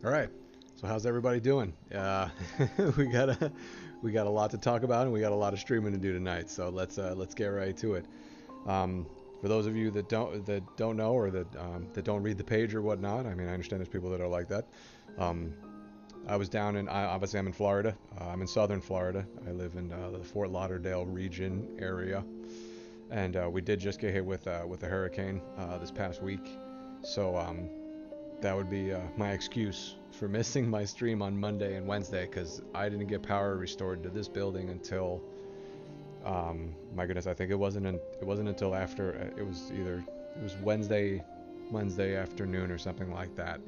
All right. So how's everybody doing? We got a we got a lot to talk about, and we got a lot of streaming to do tonight. So let's get right to it. For those of you that don't know or that don't read the page or whatnot, I mean, I understand there's people that are like that. Um, I was down in obviously I'm in Florida. I'm in southern Florida. I live in the Fort Lauderdale region area, and we did just get hit with a hurricane this past week. So that would be my excuse for missing my stream on Monday and Wednesday because I didn't get power restored to this building until my goodness, I think it wasn't until after it was Wednesday afternoon or something like that.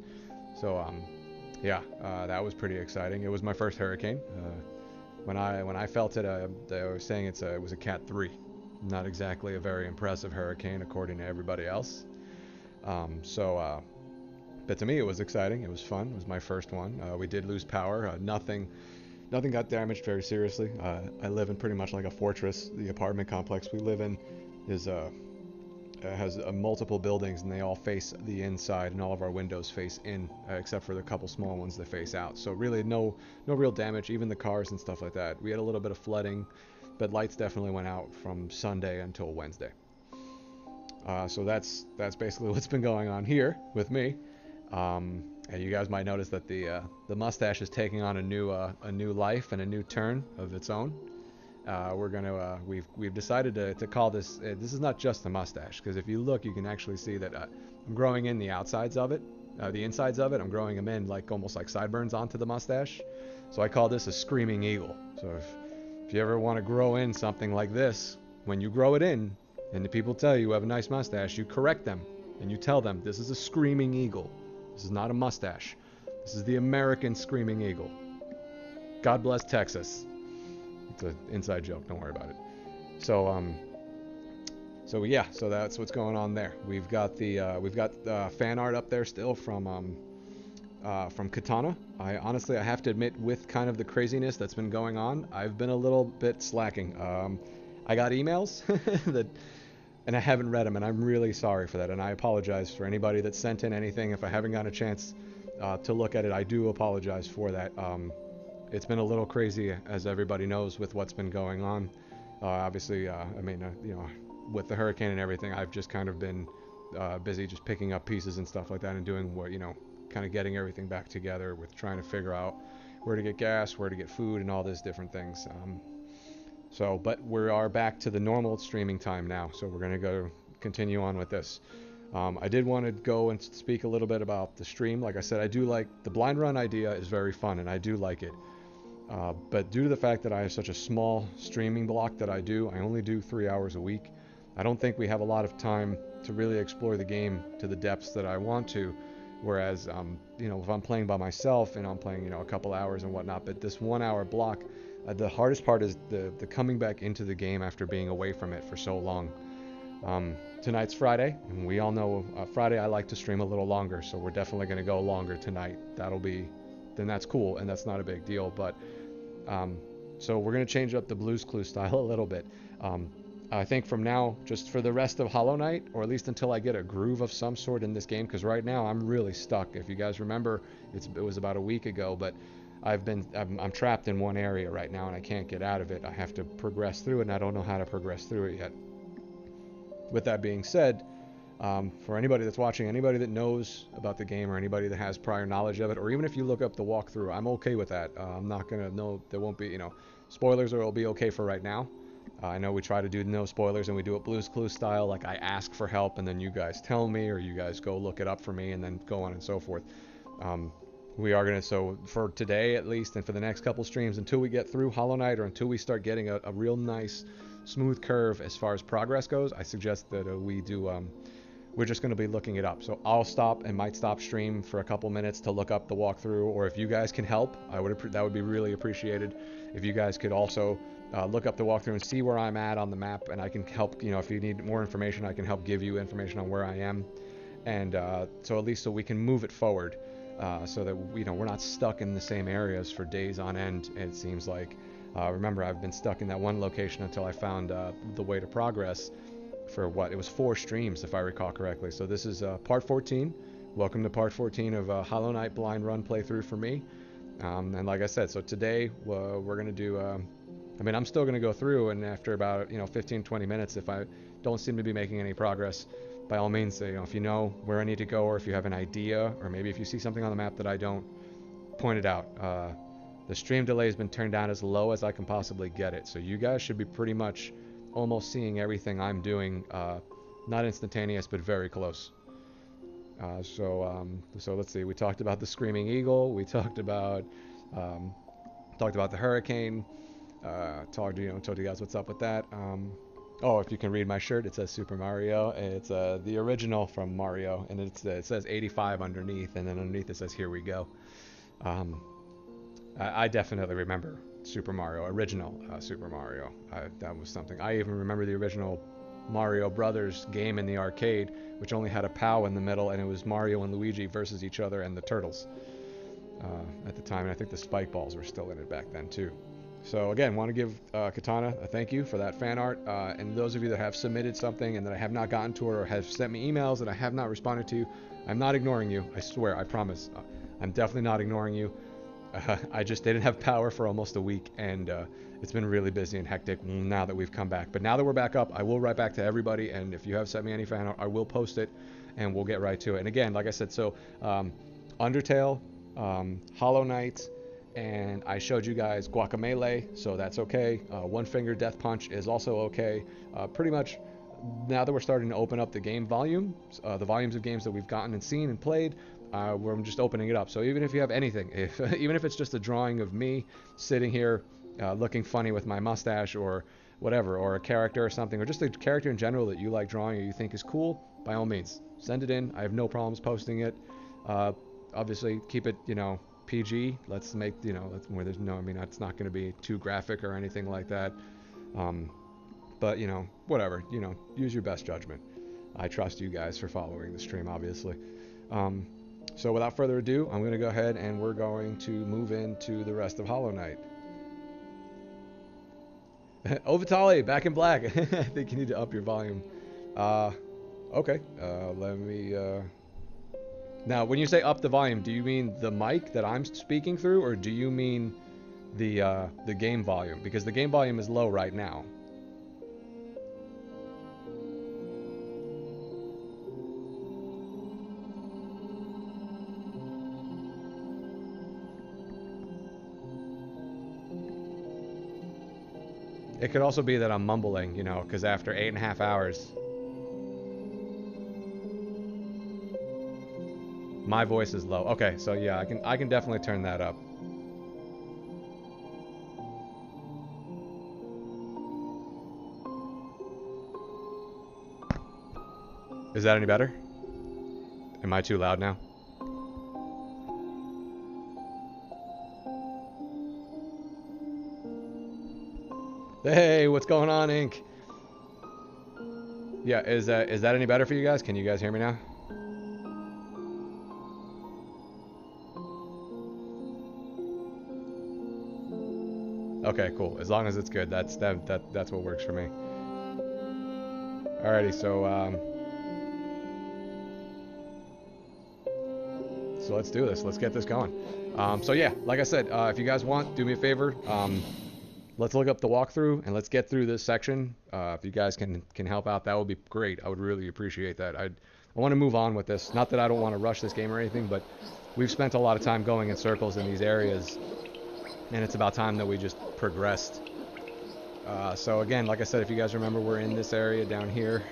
So yeah, that was pretty exciting. It was my first hurricane. When I felt it, they were saying it was a Cat 3, not exactly a very impressive hurricane according to everybody else. So but to me, it was exciting. It was fun. It was my first one. We did lose power. Nothing got damaged very seriously. I live in pretty much like a fortress. The apartment complex we live in is has multiple buildings, and they all face the inside, and all of our windows face in, except for the couple small ones that face out. So really, no real damage. Even the cars and stuff like that. We had a little bit of flooding, but lights definitely went out from Sunday until Wednesday. So that's basically what's been going on here with me. And you guys might notice that the mustache is taking on a new life and a new turn of its own. We've decided to call this. This is not just a mustache, because if you look, you can actually see that I'm growing in the outsides of it, the insides of it. I'm growing them in like almost like sideburns onto the mustache. So I call this a screaming eagle. So if you ever want to grow in something like this, when you grow it in, and the people tell you have a nice mustache, you correct them and you tell them this is a screaming eagle. This is not a mustache. This is the American screaming eagle. God bless Texas. It's an inside joke. Don't worry about it. So yeah. So that's what's going on there. We've got fan art up there still from Katana. I have to admit, with kind of the craziness that's been going on, I've been a little bit slacking. I got emails that and I haven't read them, and I'm really sorry for that. And I apologize for anybody that sent in anything. If I haven't gotten a chance to look at it, I do apologize for that. It's been a little crazy, as everybody knows, with what's been going on. Obviously, with the hurricane and everything, I've just kind of been busy just picking up pieces and stuff like that, and doing what kind of getting everything back together with trying to figure out where to get gas, where to get food, and all these different things. But we are back to the normal streaming time now, so we're gonna go continue on with this. I did want to go and speak a little bit about the stream. Like I said, I do like the blind run idea is very fun, and I do like it. But due to the fact that I have such a small streaming block that I only do 3 hours a week. I don't think we have a lot of time to really explore the game to the depths that I want to. Whereas, if I'm playing by myself and I'm playing, a couple hours and whatnot, but this 1 hour block, the hardest part is the coming back into the game after being away from it for so long. Tonight's Friday, and we all know Friday I like to stream a little longer, so we're definitely going to go longer tonight. Then that's cool, and that's not a big deal. But so we're going to change up the Blues Clues style a little bit. I think from now, just for the rest of Hollow Knight, or at least until I get a groove of some sort in this game, because right now I'm really stuck. If you guys remember, it was about a week ago, but I'm trapped in one area right now, and I can't get out of it. I have to progress through it, and I don't know how to progress through it yet. With that being said, for anybody that's watching, anybody that knows about the game, or anybody that has prior knowledge of it, or even if you look up the walkthrough, I'm okay with that. I'm not gonna know, there won't be spoilers, or it'll be okay for right now. I know we try to do no spoilers, and we do it Blues Clues style, like I ask for help and then you guys tell me, or you guys go look it up for me, and then go on and so forth. We are gonna, so for today at least, and for the next couple streams, until we get through Hollow Knight, or until we start getting a real nice smooth curve as far as progress goes, I suggest that we're just going to be looking it up. So I'll stop and might stop stream for a couple minutes to look up the walkthrough, or if you guys can help, that would be really appreciated. If you guys could also look up the walkthrough and see where I'm at on the map, and I can help. If you need more information, I can help give you information on where I am, and so at least so we can move it forward, so that we're not stuck in the same areas for days on end. It seems like. Remember, I've been stuck in that one location until I found the way to progress for it was 4 streams, if I recall correctly. So this is part 14. welcome to part 14 of Hollow Knight Blind Run playthrough for me. And like I said, so today we're going to do, I mean, I'm still going to go through, and after about, 15, 20 minutes, if I don't seem to be making any progress, by all means, if you know where I need to go, or if you have an idea, or maybe if you see something on the map that I don't, point it out. The stream delay has been turned down as low as I can possibly get it, so you guys should be pretty much almost seeing everything I'm doing, not instantaneous, but very close. So let's see. We talked about the Screaming Eagle. We talked about the hurricane. Told you guys what's up with that. Oh, if you can read my shirt, it says Super Mario. It's the original from Mario, and it says 85 underneath, and then underneath it says Here We Go. I definitely remember Super Mario, original Super Mario. That was something. I even remember the original Mario Brothers game in the arcade, which only had a POW in the middle, and it was Mario and Luigi versus each other and the turtles at the time, and I think the spike balls were still in it back then too. So again, want to give Katana a thank you for that fan art, and those of you that have submitted something and that I have not gotten to, or have sent me emails that I have not responded to, I'm not ignoring you. I swear, I promise. I'm definitely not ignoring you. I just didn't have power for almost a week, and it's been really busy and hectic now that we've come back. But now that we're back up, I will write back to everybody, and if you have sent me any fan art, I will post it, and we'll get right to it. And again, like I said, so Undertale, Hollow Knight, and I showed you guys Guacamelee, so that's okay. One Finger Death Punch is also okay. Pretty much, now that we're starting to open up the game volume, the volumes of games that we've gotten and seen and played, we're just opening it up. So even if you have anything, even if it's just a drawing of me sitting here looking funny with my mustache or whatever, or a character or something, or just a character in general that you like drawing or you think is cool, by all means, send it in. I have no problems posting it. Obviously, keep it, PG. Let's make, where there's no, I mean, it's not going to be too graphic or anything like that. But, whatever, use your best judgment. I trust you guys for following the stream, obviously. So without further ado, I'm going to go ahead and we're going to move into the rest of Hollow Knight. Oh, Vitali, back in black. I think you need to up your volume. Okay, let me... Now, when you say up the volume, do you mean the mic that I'm speaking through, or do you mean the game volume? Because the game volume is low right now. It could also be that I'm mumbling, because after 8.5 hours, my voice is low. Okay, so yeah, I can definitely turn that up. Is that any better? Am I too loud now? Hey, what's going on, Ink? Yeah, is that any better for you guys? Can you guys hear me now? Okay, cool. As long as it's good, that's what works for me. Alrighty, so let's do this. Let's get this going. So yeah, like I said, if you guys want, do me a favor. Let's look up the walkthrough and let's get through this section. If you guys can help out, that would be great. I would really appreciate that. I want to move on with this. Not that I don't want to rush this game or anything, but we've spent a lot of time going in circles in these areas, and it's about time that we just progressed. So again, like I said, if you guys remember, we're in this area down here,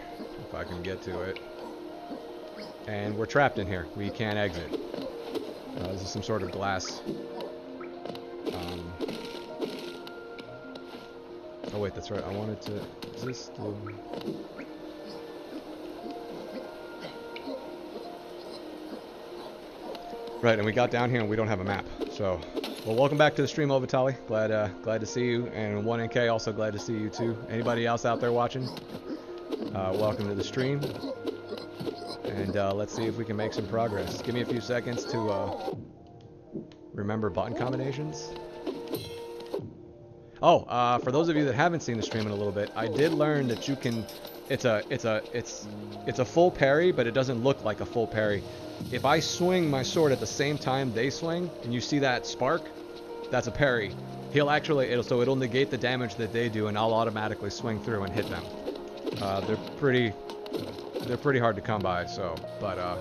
if I can get to it, and we're trapped in here. We can't exit. This is some sort of glass. Oh wait, that's right. I wanted to... Is this the... Right, and we got down here and we don't have a map. So, well, welcome back to the stream, Ovitali. Glad to see you. And 1NK, also glad to see you too. Anybody else out there watching? Welcome to the stream. And let's see if we can make some progress. Give me a few seconds to remember button combinations. Oh, for those of you that haven't seen the stream in a little bit, I did learn that you can, it's a full parry, but it doesn't look like a full parry. if I swing my sword at the same time they swing, and you see that spark, that's a parry. He'll actually, it'll negate the damage that they do, and I'll automatically swing through and hit them. They're pretty hard to come by. So, but oh,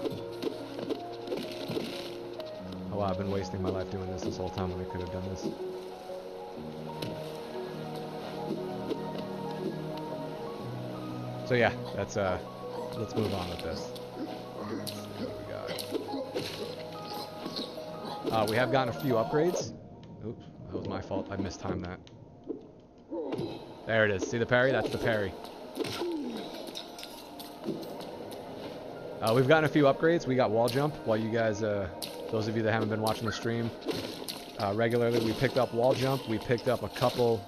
wow, I've been wasting my life doing this whole time when I could have done this. So yeah, that's let's move on with this. We have gotten a few upgrades. Oops, that was my fault. I mistimed that. There it is. See the parry? That's the parry. We've gotten a few upgrades. We got wall jump. While you guys, those of you that haven't been watching the stream regularly, we picked up wall jump. We picked up a couple.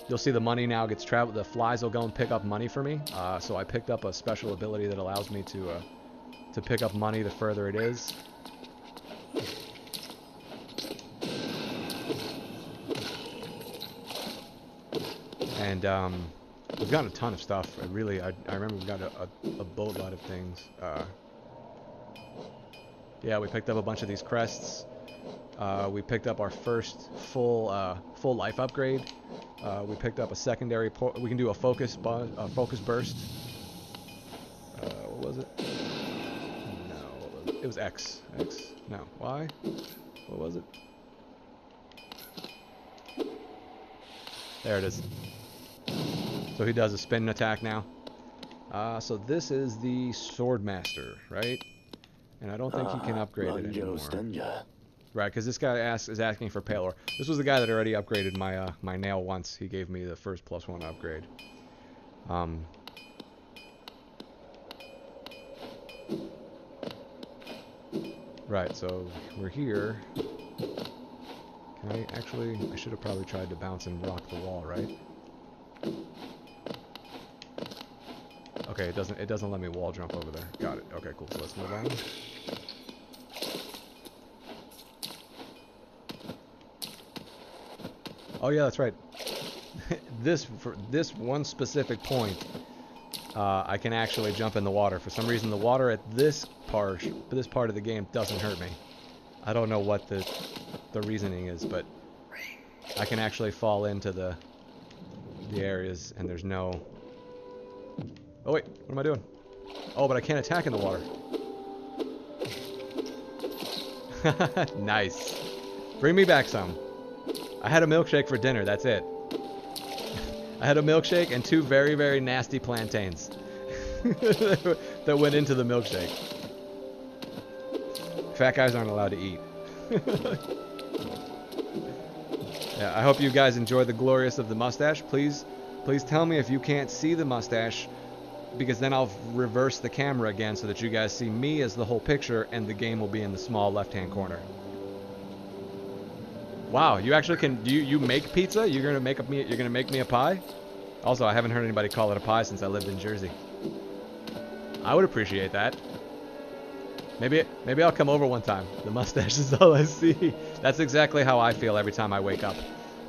You'll see the money now gets traveled. The flies will go and pick up money for me. So I picked up a special ability that allows me to pick up money the further it is. And we've gotten a ton of stuff. I remember we got a boatload of things. Yeah, we picked up a bunch of these crests. We picked up our first full life upgrade. We picked up a secondary. We can do a focus burst. What was it? No, what was it? It was X. No, Y. What was it? There it is. So he does a spin attack now. So this is the Swordmaster, right? And I don't think he can upgrade it anymore. Right, because this guy is asking for Palor. This was the guy that already upgraded my my nail once. He gave me the first +1 upgrade. Right, so we're here. Can I actually... I should have probably tried to bounce and rock the wall, right? Okay, it doesn't let me wall jump over there. Got it. Okay, cool. So let's move on. Oh yeah, that's right. For this one specific point, I can actually jump in the water. For some reason, the water at this part of the game doesn't hurt me. I don't know what the reasoning is, but I can actually fall into the areas, and there's no... Oh wait, what am I doing? Oh, but I can't attack in the water. Nice. Bring me back some. I had a milkshake for dinner, that's it. I had a milkshake and 2 very, very nasty plantains that went into the milkshake. Fat guys aren't allowed to eat. Yeah, I hope you guys enjoy the glorious of the mustache. Please tell me if you can't see the mustache, because then I'll reverse the camera again so that you guys see me as the whole picture and the game will be in the small left-hand corner. Wow, you actually can... You make pizza? You're gonna make me a pie? Also, I haven't heard anybody call it a pie since I lived in Jersey. I would appreciate that. Maybe I'll come over one time. The mustache is all I see. That's exactly how I feel every time I wake up.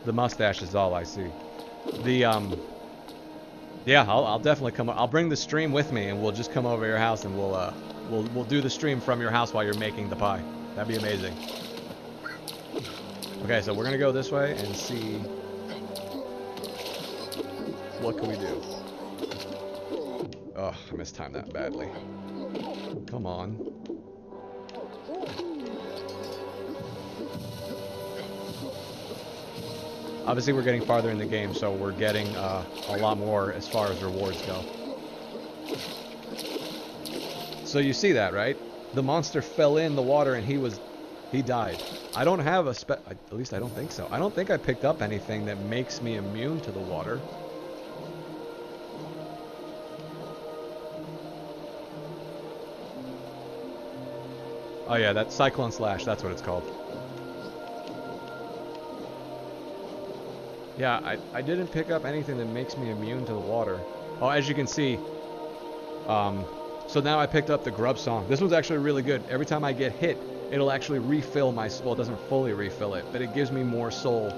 The mustache is all I see. Yeah, I'll definitely come. I'll bring the stream with me, and we'll just come over to your house, and we'll do the stream from your house while you're making the pie. That'd be amazing. Okay, so we're gonna go this way and see what can we do. Oh, I mistimed that badly. Come on. Obviously, we're getting farther in the game, so we're getting a lot more as far as rewards go. So you see that, right? The monster fell in the water and he died. I don't have at least I don't think so. I don't think I picked up anything that makes me immune to the water. Oh yeah, that Cyclone Slash, that's what it's called. Yeah, I didn't pick up anything that makes me immune to the water. Oh, as you can see, so now I picked up the Grub Song. This one's actually really good. Every time I get hit, it'll actually refill my... Well, it doesn't fully refill it, but it gives me more soul.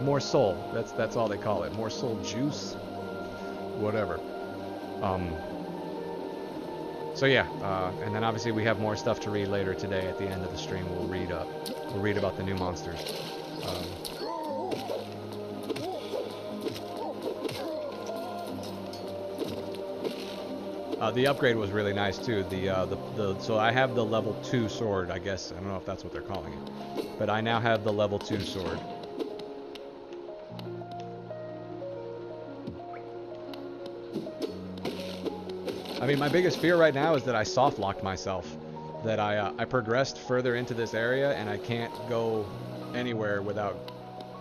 More soul. That's all they call it. More soul juice? Whatever. So yeah, and then obviously we have more stuff to read later today. At the end of the stream, we'll read about the new monsters. The upgrade was really nice too. So I have the level 2 sword, I guess. I don't know if that's what they're calling it, but I now have the level 2 sword. I mean, my biggest fear right now is that I soft locked myself, that I progressed further into this area and I can't go anywhere without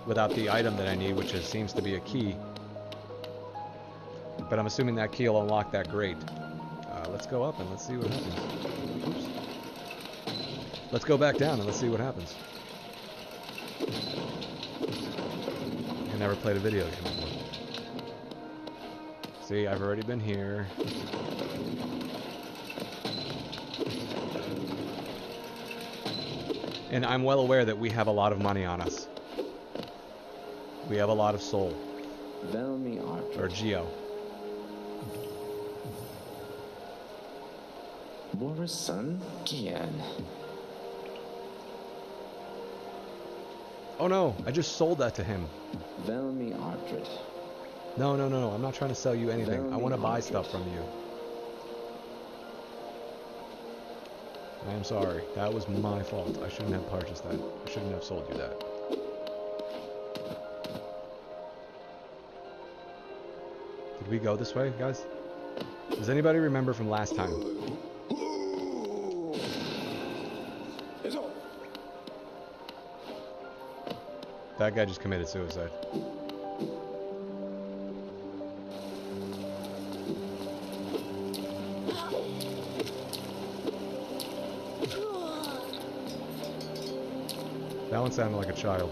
the item that I need, which seems to be a key. But I'm assuming that key will unlock that grate. Let's go up and let's see what happens. Oops. Let's go back down and let's see what happens. I never played a video game before. See, I've already been here. And I'm well aware that we have a lot of money on us. We have a lot of soul. Or geo. Oh no, I just sold that to him. No, I'm not trying to sell you anything. I want to buy stuff from you. I am sorry. That was my fault. I shouldn't have purchased that. I shouldn't have sold you that. Did we go this way, guys? Does anybody remember from last time? That guy just committed suicide. That one sounded like a child.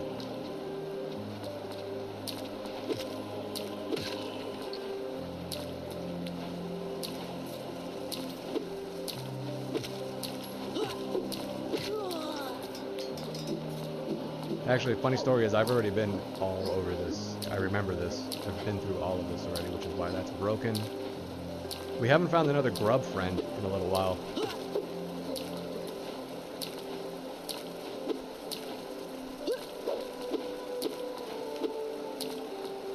Actually, funny story is I've already been all over this. I remember this. I've been through all of this already, which is why that's broken. We haven't found another grub friend in a little while.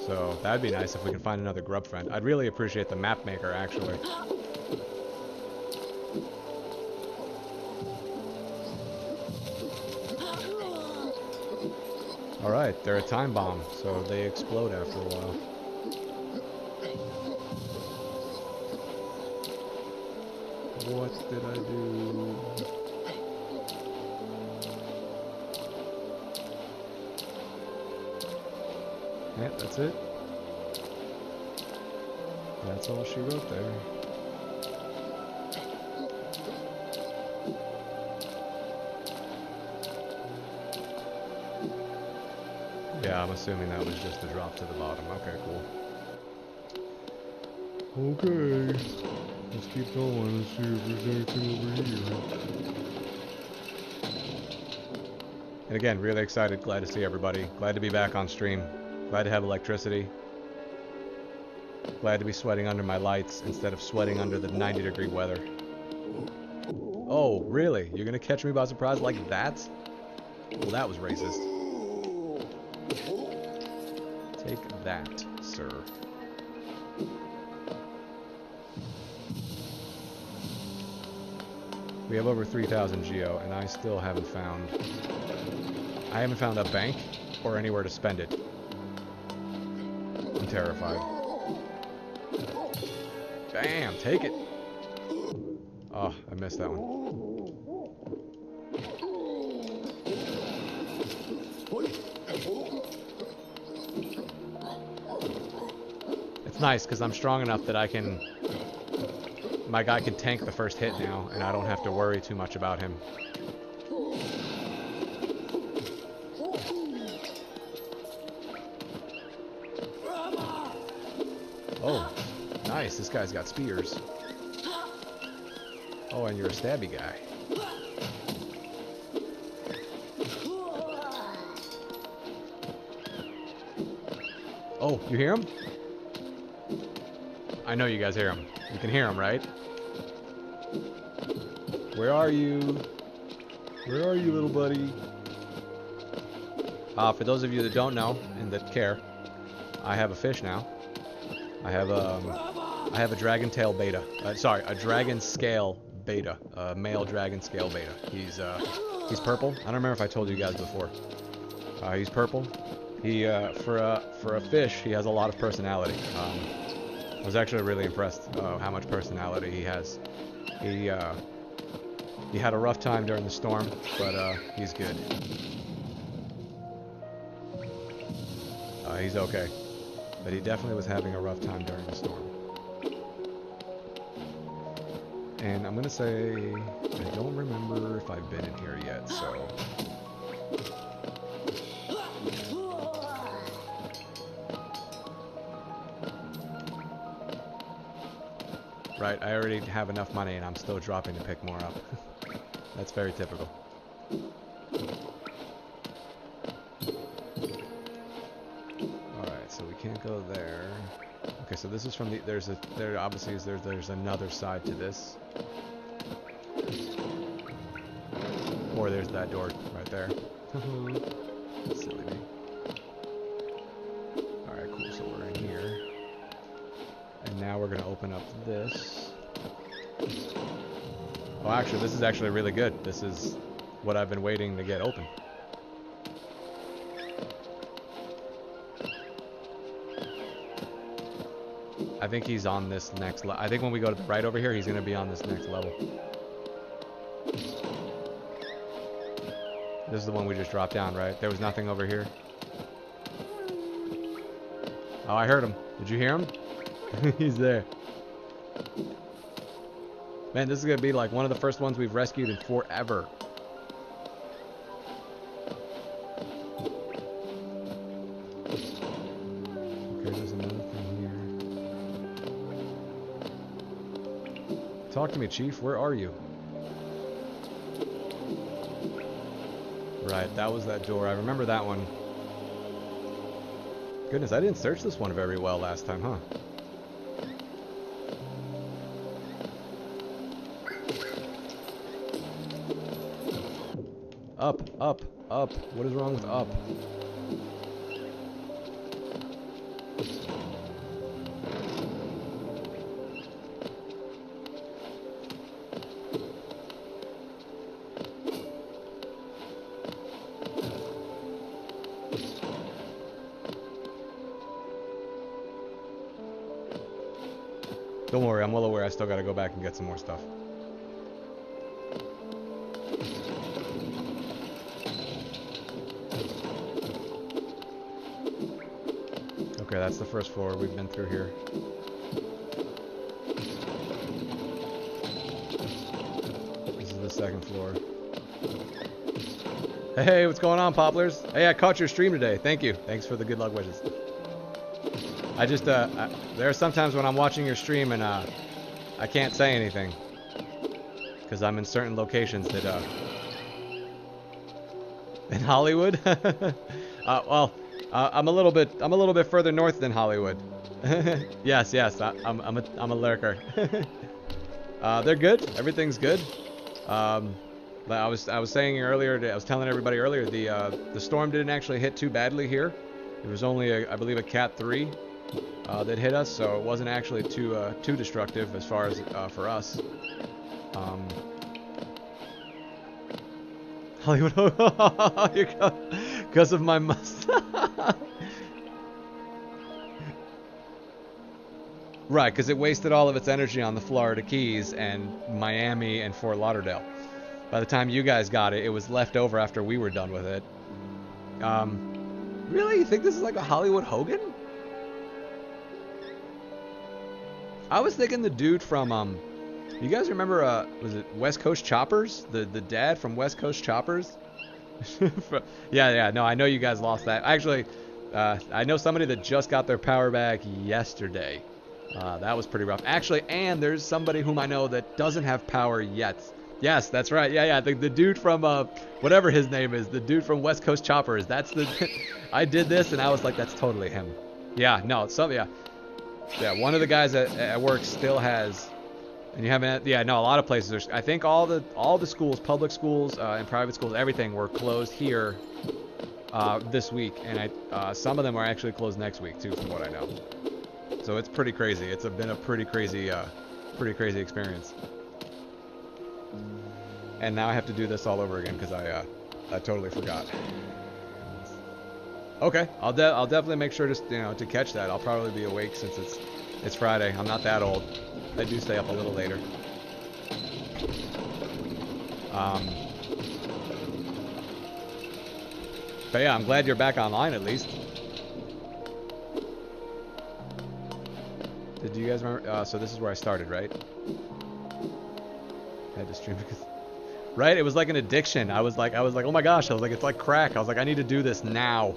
So that'd be nice if we can find another grub friend. I'd really appreciate the map maker, actually. Alright, they're a time bomb, so they explode after a while. What did I do? Yeah, that's it. That's all she wrote there. Yeah, I'm assuming that was just a drop to the bottom. Okay, cool. Okay. Let's keep going and see if there's anything over here. And again, really excited. Glad to see everybody. Glad to be back on stream. Glad to have electricity. Glad to be sweating under my lights instead of sweating under the 90-degree weather. Oh, really? You're gonna catch me by surprise like that? Well, that was racist. Take that, sir. We have over 3,000 geo, and I still haven't found... I haven't found a bank or anywhere to spend it. I'm terrified. Damn, take it! Oh, I missed that one. It's nice, because I'm strong enough that I can... My guy can tank the first hit now, and I don't have to worry too much about him. Oh, nice. This guy's got spears. Oh, and you're a stabby guy. Oh, you hear him? I know you guys hear him. You can hear him, right? Where are you? Where are you, little buddy? For those of you that don't know and that care, I have a fish now. I have a dragon tail beta. Sorry, a dragon scale beta. A male dragon scale beta. He's purple. I don't remember if I told you guys before. He's purple. He for a fish, he has a lot of personality. I was actually really impressed how much personality he has. He had a rough time during the storm, but he's good. He's okay. But he definitely was having a rough time during the storm. And I'm gonna say, I don't remember if I've been in here yet, so... Right, I already have enough money and I'm still dropping to pick more up. That's very typical. Alright, so we can't go there. Okay, so this is from the, there obviously is, there's another side to this. Or there's that door right there. Silly me. Alright, cool, so we're in here. And now we're gonna open up this. Oh, actually, this is actually really good. This is what I've been waiting to get open. I think he's on this next level. I think when we go to the right over here, he's gonna be on this next level. This is the one we just dropped down, right? There was nothing over here. Oh, I heard him. Did you hear him? He's there. Man, this is gonna be like one of the first ones we've rescued in forever. Okay, there's another thing here. Talk to me, Chief. Where are you? Right, that was that door. I remember that one. Goodness, I didn't search this one very well last time, huh? Up, up, up. What is wrong with up? Don't worry, I'm well aware I still gotta go back and get some more stuff. Okay, that's the first floor. We've been through here. This is the second floor. Hey, what's going on, Poplars? Hey, I caught your stream today. Thank you. Thanks for the good luck wishes. I just, there are sometimes when I'm watching your stream and, I can't say anything. Because I'm in certain locations that, in Hollywood? Well, I'm a little bit further north than Hollywood. Yes, I'm a lurker. They're good. Everything's good. But I was saying earlier, I was telling everybody earlier, the storm didn't actually hit too badly here. It was only, I believe, a Cat 3 that hit us, so it wasn't actually too destructive as far as for us. Hollywood, because of my mustache. Right, because it wasted all of its energy on the Florida Keys and Miami and Fort Lauderdale. By the time you guys got it, it was left over after we were done with it. Really? You think this is like a Hollywood Hogan? I was thinking the dude from, you guys remember, was it West Coast Choppers? The dad from West Coast Choppers? Yeah, no, I know you guys lost that. Actually, I know somebody that just got their power back yesterday. That was pretty rough. Actually, and there's somebody whom I know that doesn't have power yet. Yes, that's right. Yeah, the dude from, whatever his name is, the dude from West Coast Choppers. That's the, I did this and I was like, that's totally him. Yeah, no, yeah. Yeah, one of the guys at work still has And you haven't, yeah, no, a lot of places are, I think all the schools, public schools and private schools, everything were closed here this week, and some of them are actually closed next week too, from what I know. So it's pretty crazy. It's been a pretty crazy experience. And now I have to do this all over again because I totally forgot. Okay, I'll definitely make sure to catch that. I'll probably be awake since it's Friday. I'm not that old. I do stay up a little later. But yeah, I'm glad you're back online at least. Did you guys remember? So this is where I started, right? I had to stream because, right? It was like an addiction. I was like, oh my gosh! I was like, it's like crack. I was like, I need to do this now.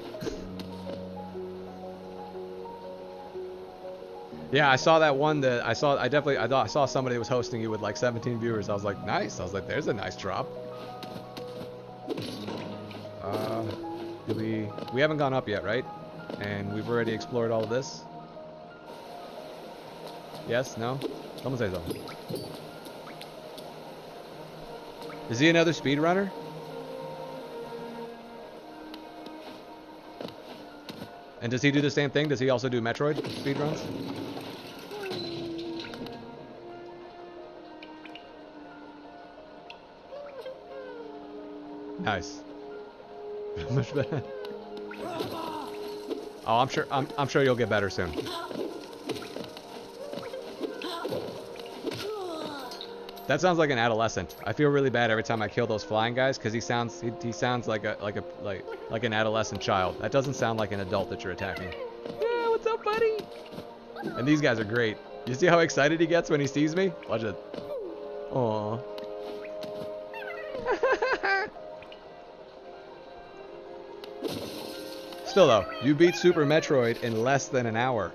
Yeah, I saw that one that I saw somebody that was hosting you with like 17 viewers. I was like, nice. I was like, there's a nice drop. We haven't gone up yet, right? And we've already explored all of this. Yes? No? Someone say something. Is he another speedrunner? And does he do the same thing? Does he also do Metroid speedruns? Nice. Much better. Oh, I'm sure you'll get better soon. That sounds like an adolescent. I feel really bad every time I kill those flying guys because he sounds like an adolescent child. That doesn't sound like an adult that you're attacking. Yeah, what's up, buddy? And these guys are great. You see how excited he gets when he sees me? Watch it. Aww. Still though, you beat Super Metroid in less than an hour.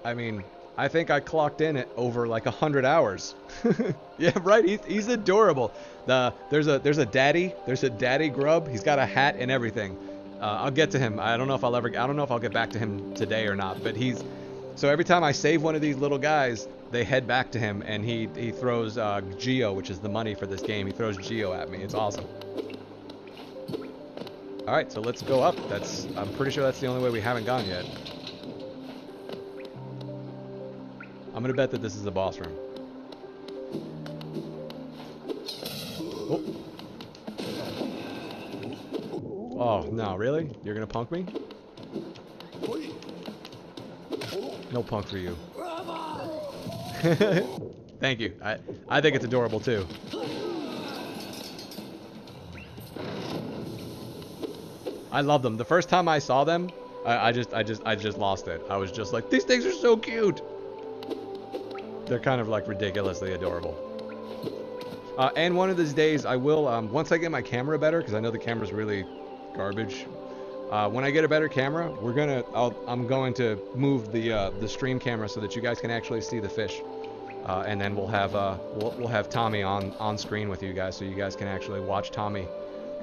I mean, I think I clocked in at over like 100 hours. Yeah, right. He's adorable. There's a daddy grub. He's got a hat and everything. I'll get to him. I don't know if I'll get back to him today or not. But so every time I save one of these little guys, they head back to him, and he throws Geo, which is the money for this game. He throws Geo at me. It's awesome. All right, so let's go up. I'm pretty sure that's the only way we haven't gone yet. I'm gonna bet that this is the boss room. Oh. Oh, no, really? You're gonna punk me? No punk for you. Thank you. I think it's adorable too. I love them. The first time I saw them, I just lost it. I was just like, these things are so cute. They're kind of like ridiculously adorable. And one of these days I will, once I get my camera better, because I know the camera's really garbage. When I get a better camera, I'm going to move the stream camera so that you guys can actually see the fish. And then we'll have Tommy on screen with you guys, so you guys can actually watch Tommy.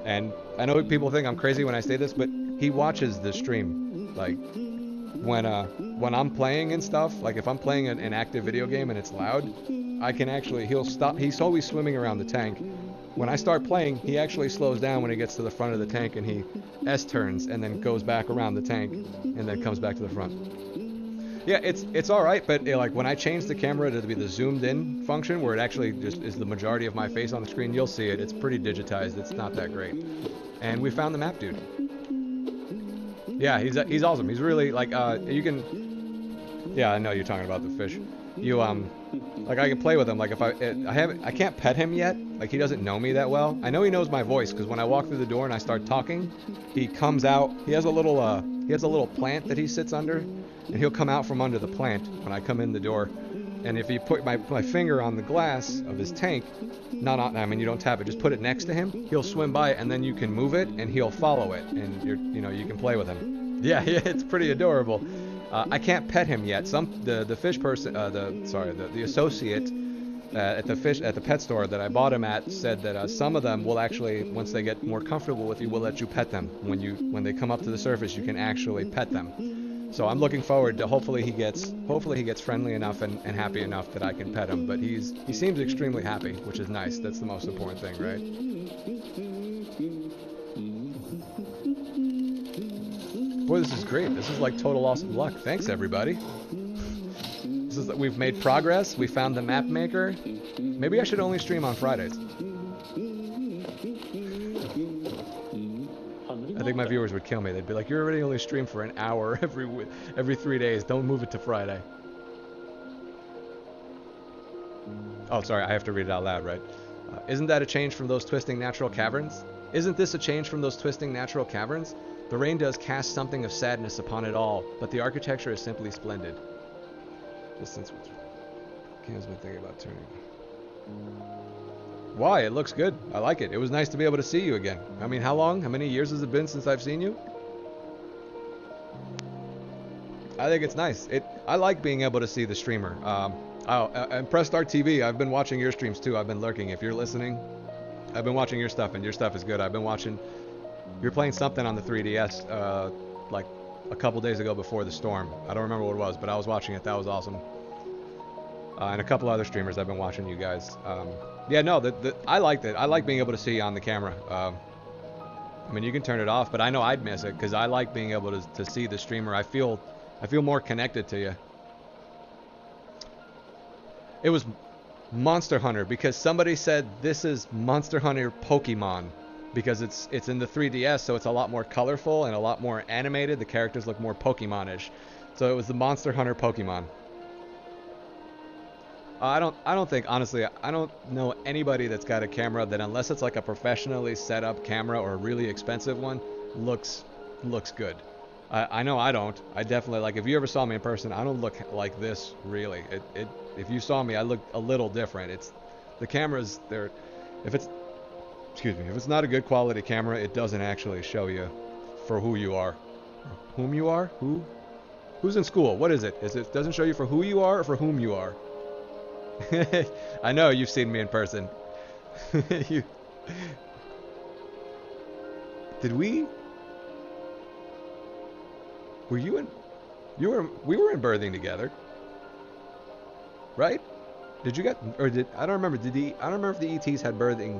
And I know people think I'm crazy when I say this, but he watches the stream. Like when I'm playing and stuff, like if I'm playing an active video game and it's loud, he'll stop. He's always swimming around the tank. When I start playing, he actually slows down when he gets to the front of the tank, and he S-turns and then goes back around the tank and then comes back to the front. Yeah, it's all right, but like when I change the camera to be the zoomed in function, where it actually just is the majority of my face on the screen, you'll see it. It's pretty digitized. It's not that great. And we found the map dude. Yeah, he's awesome. He's really like you can. Yeah, I know you're talking about the fish. You like I can play with him. Like if I can't pet him yet. Like he doesn't know me that well. I know he knows my voice because when I walk through the door and I start talking, he comes out. He has a little plant that he sits under, and he'll come out from under the plant when I come in the door. And if you put my finger on the glass of his tank, I mean you don't tap it, just put it next to him. He'll swim by it, and then you can move it, and he'll follow it, and you can play with him. Yeah, it's pretty adorable. I can't pet him yet. The fish person, the associate at the pet store that I bought him at said that some of them will actually, once they get more comfortable with you, will let you pet them. When they come up to the surface, you can actually pet them. So I'm looking forward to hopefully he gets friendly enough and happy enough that I can pet him. But he seems extremely happy, which is nice. That's the most important thing, right? Boy, this is great. This is like total awesome luck. Thanks, everybody. We've made progress. We found the map maker. Maybe I should only stream on Fridays. I think my viewers would kill me. They'd be like, "You're already only stream for an hour every 3 days. Don't move it to Friday." Oh, sorry. I have to read it out loud, right? Isn't that a change from those twisting natural caverns? Isn't this a change from those twisting natural caverns? The rain does cast something of sadness upon it all, but the architecture is simply splendid. Distance. Cam's been thinking about turning. Why? It looks good. I like it. It was nice to be able to see you again. I mean, how long? How many years has it been since I've seen you? I think it's nice. I like being able to see the streamer. And Press Start TV, I've been watching your streams too. I've been lurking. If you're listening, I've been watching your stuff, and your stuff is good. I've been watching. You're playing something on the 3DS, like a couple days ago before the storm. I don't remember what it was, but I was watching it. That was awesome. And a couple other streamers. I've been watching you guys. Yeah, no, I liked it. I like being able to see you on the camera. I mean, you can turn it off, but I know I'd miss it because I like being able to see the streamer. I feel more connected to you. It was Monster Hunter because somebody said this is Monster Hunter Pokemon because it's in the 3DS, so it's a lot more colorful and a lot more animated. The characters look more Pokemon-ish. So it was the Monster Hunter Pokemon. I don't think, honestly, I don't know anybody that's got a camera that, unless it's like a professionally set up camera or a really expensive one, looks good. I know I don't. I definitely, like, if you ever saw me in person, I don't look like this, really. If you saw me, I look a little different. The cameras, if it's not a good quality camera, it doesn't actually show you for who you are. Whom you are? Who's in school? What is it? It doesn't show you for who you are or for whom you are? I know you've seen me in person. We were in birthing together, right? I don't remember. I don't remember if the ETs had birthing.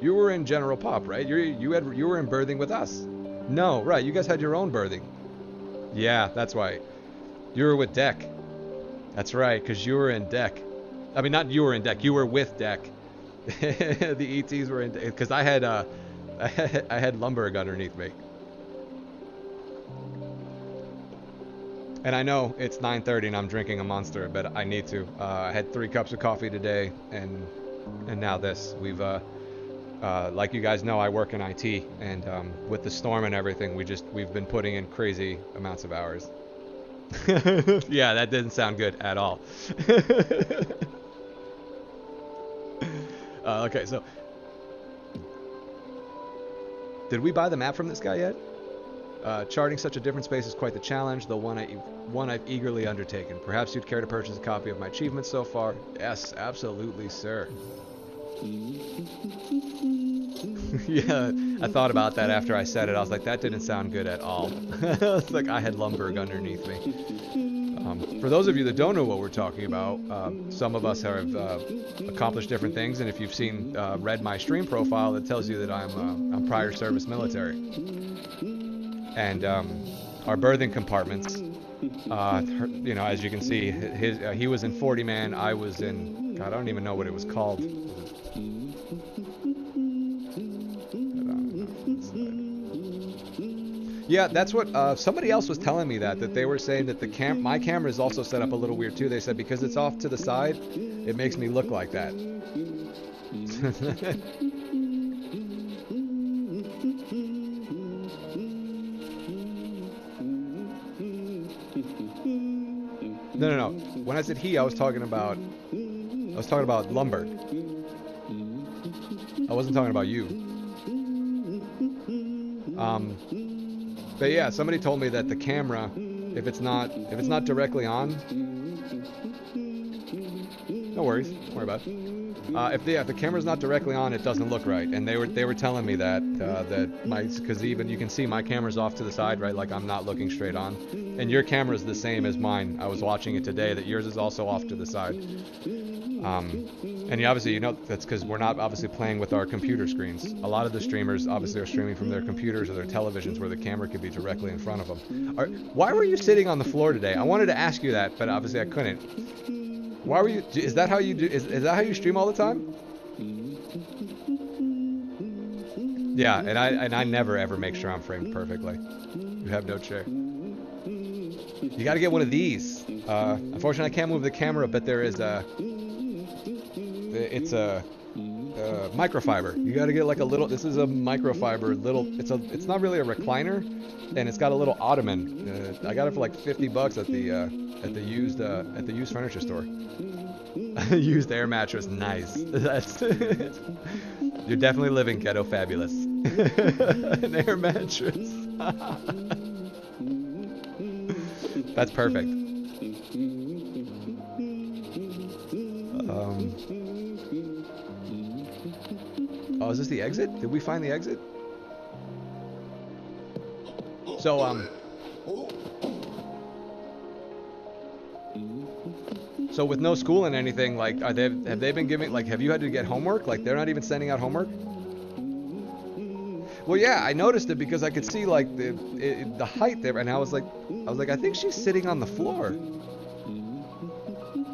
You were in General Pop, right? You were in birthing with us. No, right? You guys had your own birthing. Yeah, that's right. You were with Deck. That's right, because you were in Deck. I mean, not you were in Deck. You were with Deck. The ETs were in Deck. Because I had Lumberg underneath me. And I know it's 9:30 and I'm drinking a Monster, but I need to. I had 3 cups of coffee today, and now this. We've, like you guys know, I work in IT, and with the storm and everything, we've been putting in crazy amounts of hours. Yeah, that didn't sound good at all. Okay, so did we buy the map from this guy yet? Charting such a different space is quite the challenge, though one I've eagerly undertaken. Perhaps you'd care to purchase a copy of my achievements so far? Yes, absolutely, sir. Yeah, I thought about that after I said it. I was like, that didn't sound good at all. It's like I had Lumberg underneath me. For those of you that don't know what we're talking about, some of us have accomplished different things, and if you've read my stream profile, it tells you that I'm prior service military. And our birthing compartments, as you can see, he was in 40 man, I was in, God, I don't even know what it was called. Yeah, that's what somebody else was telling me that they were saying that my camera is also set up a little weird too. They said because it's off to the side, it makes me look like that. No. When I said he, I was talking about Lumberg. I wasn't talking about you. But yeah, somebody told me that the camera, if it's not directly on, no worries, don't worry about it. If the camera's not directly on, it doesn't look right. And they were telling me that because even you can see my camera's off to the side, right? Like I'm not looking straight on. And your camera's the same as mine. I was watching it today. That yours is also off to the side. And obviously, you know, that's because we're not obviously playing with our computer screens. A lot of the streamers obviously are streaming from their computers or their televisions where the camera could be directly in front of them. Why were you sitting on the floor today? I wanted to ask you that, but obviously I couldn't. Why were you? Is that how you do? Is that how you stream all the time? Yeah, and I never ever make sure I'm framed perfectly. You have no chair. You got to get one of these. Unfortunately, I can't move the camera, but there is it's a microfiber. You got to get like a little. This is a microfiber little. It's not really a recliner, and it's got a little ottoman. I got it for like $50 at the used furniture store. Used air mattress, nice. That's you're definitely living ghetto fabulous. An air mattress. That's perfect. Oh, is this the exit? Did we find the exit? So So with no school and anything, like, have they been giving, like, have you had to get homework? Like, they're not even sending out homework? Well, yeah, I noticed it because I could see, like, the height there, and I was like, I think she's sitting on the floor.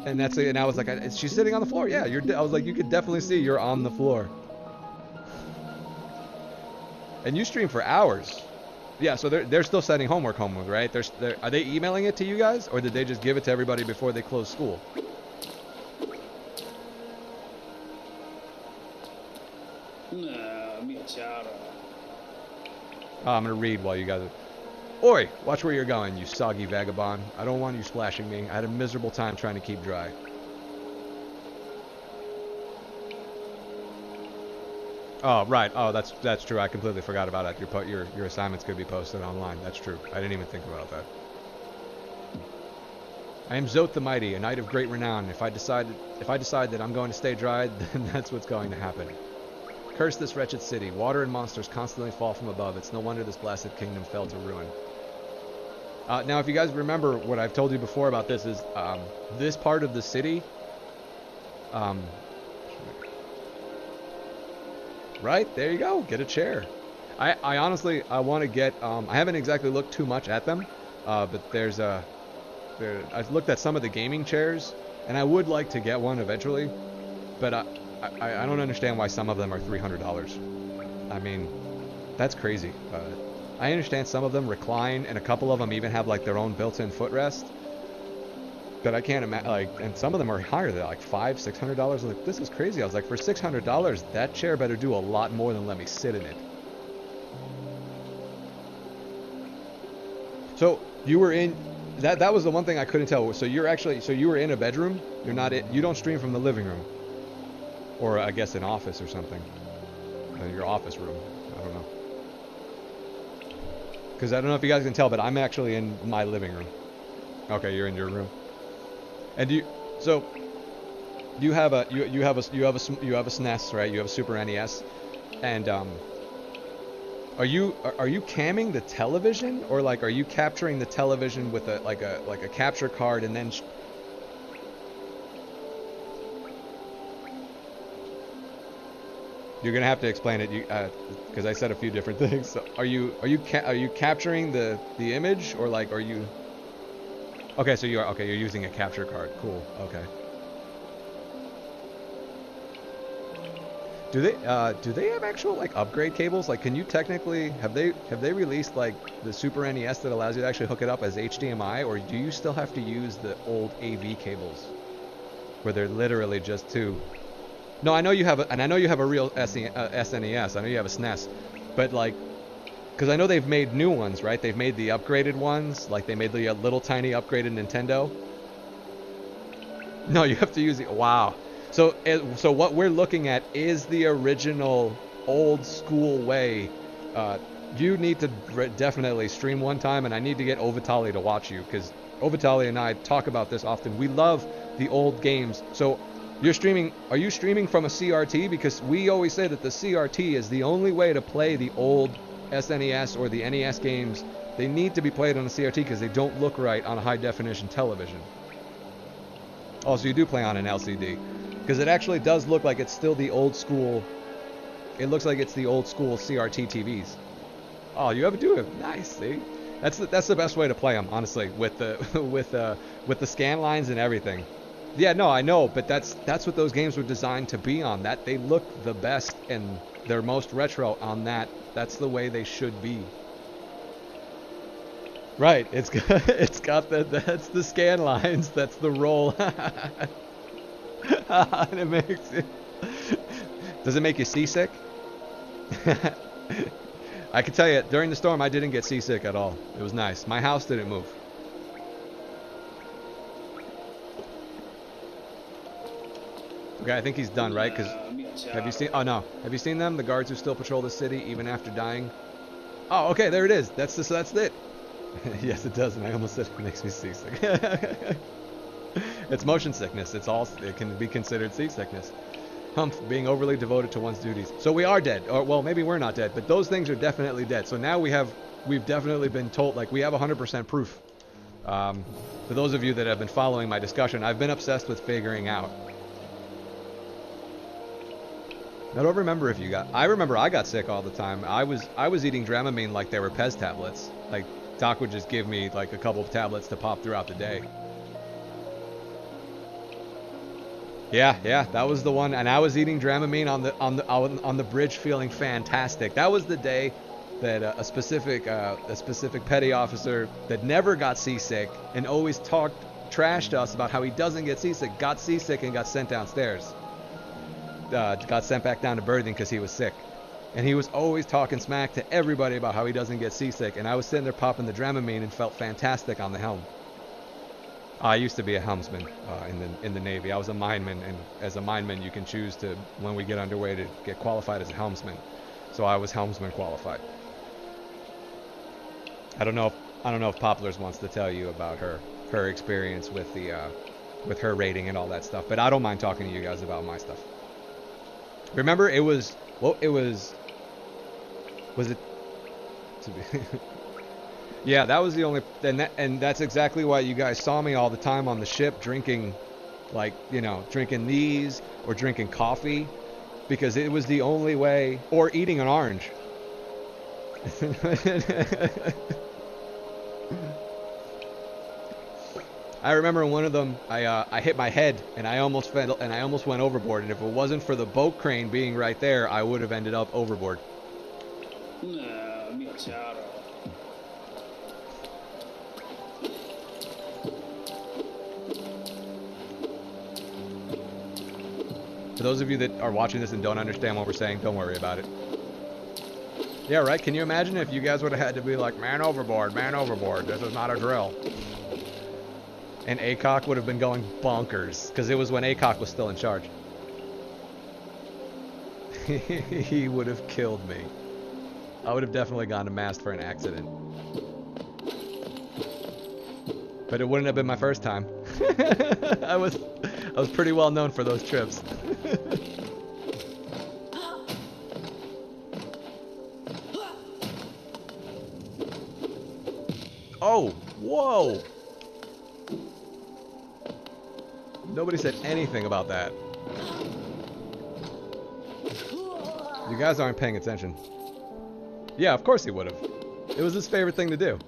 And that's it, and I was like, she's sitting on the floor. Yeah, I was like, you could definitely see you're on the floor. And you stream for hours. Yeah, so they're still sending homework, right? Are they emailing it to you guys, or did they just give it to everybody before they close school? I'm gonna read while you guys are... Oi! Watch where you're going, you soggy vagabond. I don't want you splashing me. I had a miserable time trying to keep dry. Oh, right. Oh, that's true. I completely forgot about it. Your assignments could be posted online. That's true. I didn't even think about that. I am Zoth the Mighty, a knight of great renown. If I decide that I'm going to stay dry, then that's what's going to happen. Curse this wretched city. Water and monsters constantly fall from above. It's no wonder this blasted kingdom fell to ruin. Now, if you guys remember what I've told you before about this is this part of the city. Right, there you go. Get a chair. I honestly, I want to get, I haven't exactly looked too much at them, but I've looked at some of the gaming chairs, and I would like to get one eventually, but I don't understand why some of them are $300. I mean, that's crazy. I understand some of them recline, and a couple of them even have like their own built-in footrest. But I can't imagine, like, and some of them are higher. They're like $500, $600. Like, this is crazy. I was like, for $600, that chair better do a lot more than let me sit in it. So you were in that was the one thing I couldn't tell. So you were in a bedroom. You don't stream from the living room, or I guess an office or something. Your office room. I don't know. Because I don't know if you guys can tell, but I'm actually in my living room. Okay, you're in your room. And you have a SNES, right? You have a Super NES, and are you camming the television, or like are you capturing the television with a capture card and then? You're gonna have to explain it, because I said a few different things. So are you capturing the image, or like are you? Okay, so you're using a capture card. Cool. Okay. Do they have actual like upgrade cables? Like, can you technically have they released like the Super NES that allows you to actually hook it up as HDMI, or do you still have to use the old AV cables where they're literally just two? No, I know you have a real SNES. I know you have a SNES, but like. Because I know they've made new ones, right? They've made the upgraded ones, like they made the little tiny upgraded Nintendo. No, you have to use it. Wow. So what we're looking at is the original old school way. You need to definitely stream one time, and I need to get Ovitali to watch you, because Ovitali and I talk about this often. We love the old games. So You're streaming, are you streaming from a CRT? Because we always say that the CRT is the only way to play the old SNES or the NES games. They need to be played on a CRT because they don't look right on a high definition television. Oh, so you do play on an LCD. Because it actually does look like it's still the old school, it looks like it's the old school CRT TVs. Oh, you ever do it? Nice, see? That's the best way to play them, honestly, with the with the scan lines and everything. Yeah, no, I know, but that's what those games were designed to be on. That they look the best and they're most retro on that. That's the way they should be. Right, it's got that's the scan lines. That's the roll. And it makes it. Does it make you seasick? I can tell you, during the storm, I didn't get seasick at all. It was nice. My house didn't move. Okay, I think he's done, right? Because have you seen? Oh no, have you seen them? The guards who still patrol the city even after dying. Oh, okay, there it is. That's it. Yes, it does, and I almost said it makes me seasick. It's motion sickness. It can be considered seasickness. Humph, being overly devoted to one's duties. So we are dead, or well, maybe we're not dead, but those things are definitely dead. So now we've definitely been told, like we have 100% proof. For those of you that have been following my discussion, I've been obsessed with figuring out. I don't remember if you got. I remember I got sick all the time. I was eating Dramamine like they were Pez tablets. Like Doc would just give me like a couple of tablets to pop throughout the day. Yeah, that was the one. And I was eating Dramamine on the bridge, feeling fantastic. That was the day that a specific petty officer that never got seasick and always talked trash to us about how he doesn't get seasick, got seasick and got sent downstairs. Got sent back down to berthing because he was sick. And he was always talking smack to everybody about how he doesn't get seasick. And I was sitting there popping the Dramamine and felt fantastic on the helm. I used to be a helmsman in the Navy. I was a mineman, and as a mineman, you can choose to, when we get underway, to get qualified as a helmsman. So I was helmsman qualified. I don't know if Poplars wants to tell you about her experience with her rating and all that stuff, but I don't mind talking to you guys about my stuff. Remember, was it to be? Yeah, that was the only, and that's exactly why you guys saw me all the time on the ship drinking, like, drinking these or drinking coffee, because it was the only way, or eating an orange. I remember one of them, I hit my head and I almost went overboard, and if it wasn't for the boat crane being right there, I would have ended up overboard. For those of you that are watching this and don't understand what we're saying, don't worry about it. Yeah, right? Can you imagine if you guys would have had to be like, man overboard, this is not a drill. And ACOG would have been going bonkers, because it was when ACOG was still in charge. He would have killed me. I would have definitely gone to mast for an accident. But it wouldn't have been my first time. I was pretty well known for those trips. Oh, whoa! Nobody said anything about that. You guys aren't paying attention. Yeah, of course he would have. It was his favorite thing to do.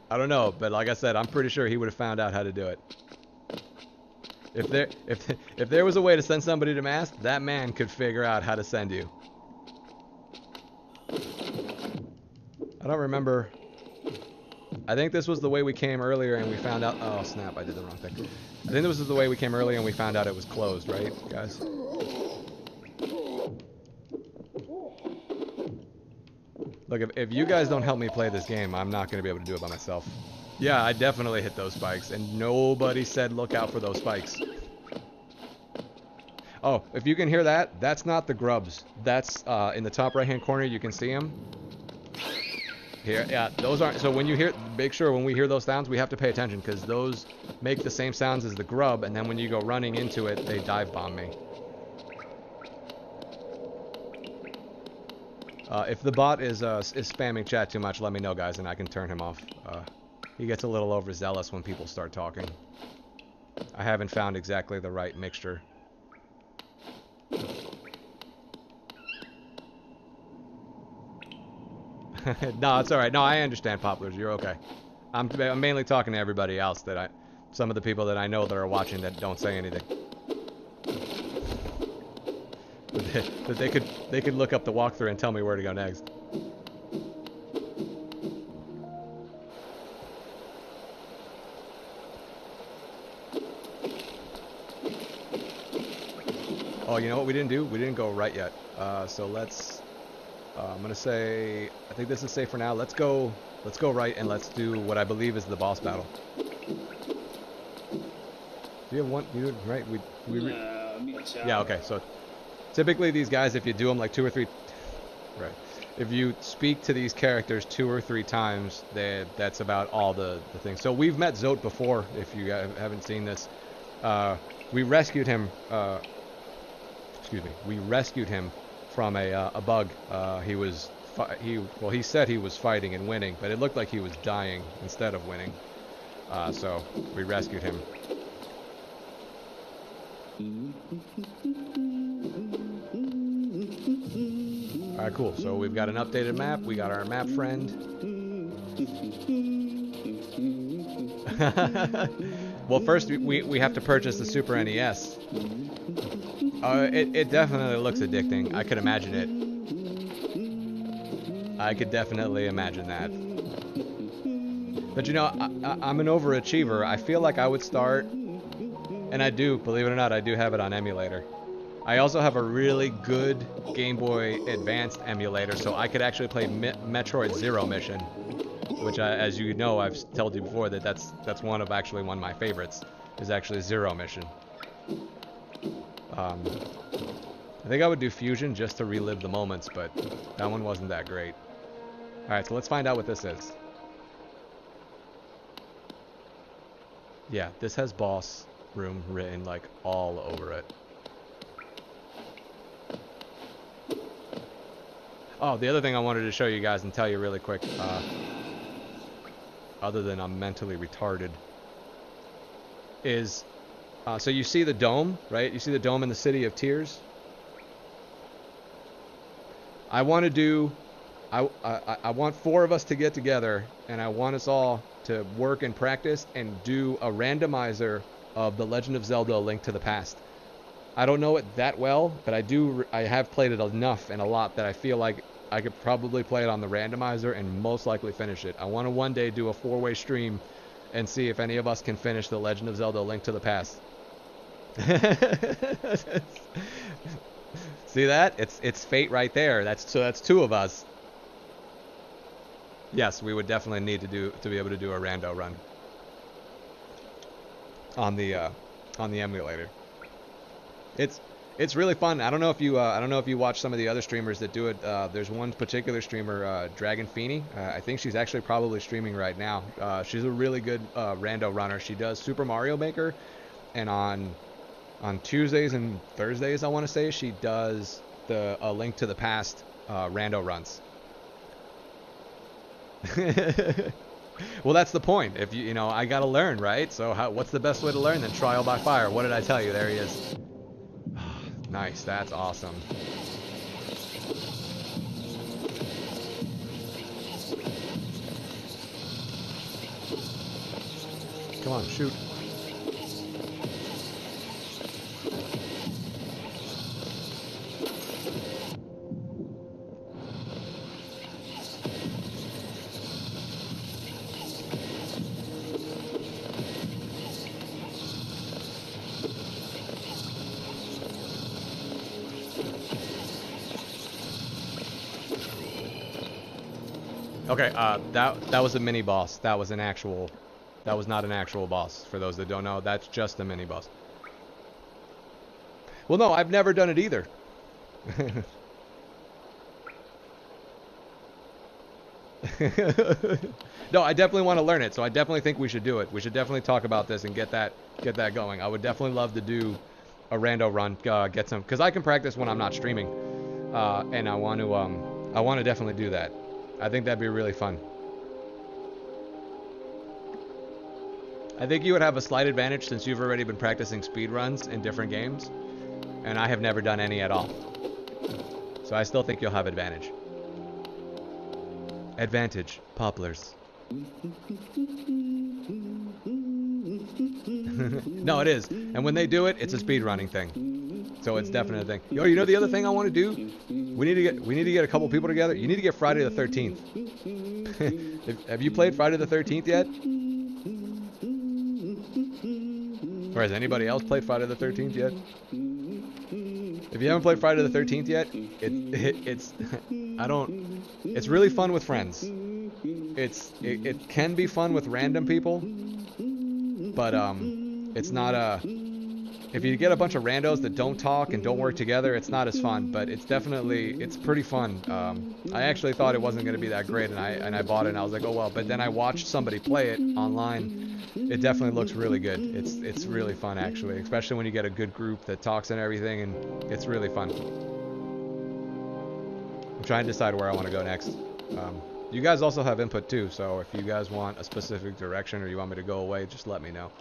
I don't know, but like I said, I'm pretty sure he would have found out how to do it. If there was a way to send somebody to mast, that man could figure out how to send you. I don't remember. I think this was the way we came earlier and we found out. Oh snap, I did the wrong thing. I think this was the way we came earlier and we found out it was closed, right, guys? Look, if you guys don't help me play this game, I'm not going to be able to do it by myself. Yeah, I definitely hit those spikes, and nobody said look out for those spikes. Oh, if you can hear that, that's not the grubs. That's in the top right-hand corner. You can see them. Here, yeah, those aren't. So when you hear, make sure when we hear those sounds, we have to pay attention because those make the same sounds as the grub, and then when you go running into it, they dive bomb me. If the bot is spamming chat too much, let me know, guys, and I can turn him off. He gets a little overzealous when people start talking. I haven't found exactly the right mixture. No, it's all right. No, I understand, Poplars. You're okay. I'm mainly talking to everybody else some of the people that I know that are watching that don't say anything. But they could look up the walkthrough and tell me where to go next. Oh, you know what we didn't do? We didn't go right yet. So let's. I'm gonna say. I think this is safe for now. Let's go right and let's do what I believe is the boss battle. Do you have one? You right? Yeah. Okay. So typically these guys, if you do them like 2 or 3, right? If you speak to these characters 2 or 3 times, that's about all the things. So we've met Zote before. If you haven't seen this, we rescued him. Excuse me. We rescued him from a bug. He said he was fighting and winning, but it looked like he was dying instead of winning. So we rescued him. Alright, cool. So we've got an updated map. We got our map friend. Well, first we have to purchase the Super NES. It definitely looks addicting. I could imagine it. I could definitely imagine that. But you know, I'm an overachiever. I feel like I would start, and I do, believe it or not, I do have it on emulator. I also have a really good Game Boy Advanced emulator, so I could actually play Metroid Zero Mission, which, as you know, I've told you before that's one of my favorites, is actually Zero Mission. I think I would do Fusion just to relive the moments, but that one wasn't that great. Alright, so let's find out what this is. Yeah, this has boss room written like all over it. Oh, the other thing I wanted to show you guys and tell you really quick, other than I'm mentally retarded, is, so you see the dome, right? You see the dome in the City of Tears? I want to do, I want 4 of us to get together, and I want us all to work and practice and do a randomizer of The Legend of Zelda: A Link to the Past. I don't know it that well, but I have played it enough and a lot that I feel like I could probably play it on the randomizer and most likely finish it. I want to one day do a 4-way stream and see if any of us can finish The Legend of Zelda: A Link to the Past. See that? It's fate right there. That's 2 of us. Yes, we would definitely need to be able to do a rando run on the emulator. It's really fun. I don't know if you watch some of the other streamers that do it. There's one particular streamer, Dragon Feeney. I think she's actually probably streaming right now. She's a really good rando runner. She does Super Mario Maker, and on Tuesdays and Thursdays, I want to say, she does the A Link to the Past rando runs. Well, that's the point. If you know, I gotta learn, right? So what's the best way to learn than trial by fire? What did I tell you? There he is. Nice, that's awesome. Come on, shoot. Okay, that was a mini boss. That was not an actual boss. For those that don't know, that's just a mini boss. Well, no, I've never done it either. No, I definitely want to learn it, so I definitely think we should do it. We should definitely talk about this and get that going. I would definitely love to do a rando run, get some, because I can practice when I'm not streaming, and I want to definitely do that. I think that'd be really fun. I think you would have a slight advantage since you've already been practicing speed runs in different games, and I have never done any at all. So I still think you'll have advantage. Advantage, poplars. No, it is. And when they do it, it's a speedrunning thing. So it's definitely a thing. Yo, you know the other thing I want to do? We need to get a couple people together. You need to get Friday the 13th. Have you played Friday the 13th yet? Or has anybody else played Friday the 13th yet? If you haven't played Friday the 13th yet, it's really fun with friends. It can be fun with random people, but it's not if you get a bunch of randos that don't talk and don't work together, it's not as fun, but it's pretty fun. I actually thought it wasn't going to be that great, and I bought it and I was like, oh well, but then I watched somebody play it online. It definitely looks really good. It's really fun actually, especially when you get a good group that talks and everything, and it's really fun. I'm trying to decide where I want to go next. You guys also have input too, so if you guys want a specific direction or you want me to go away, just let me know.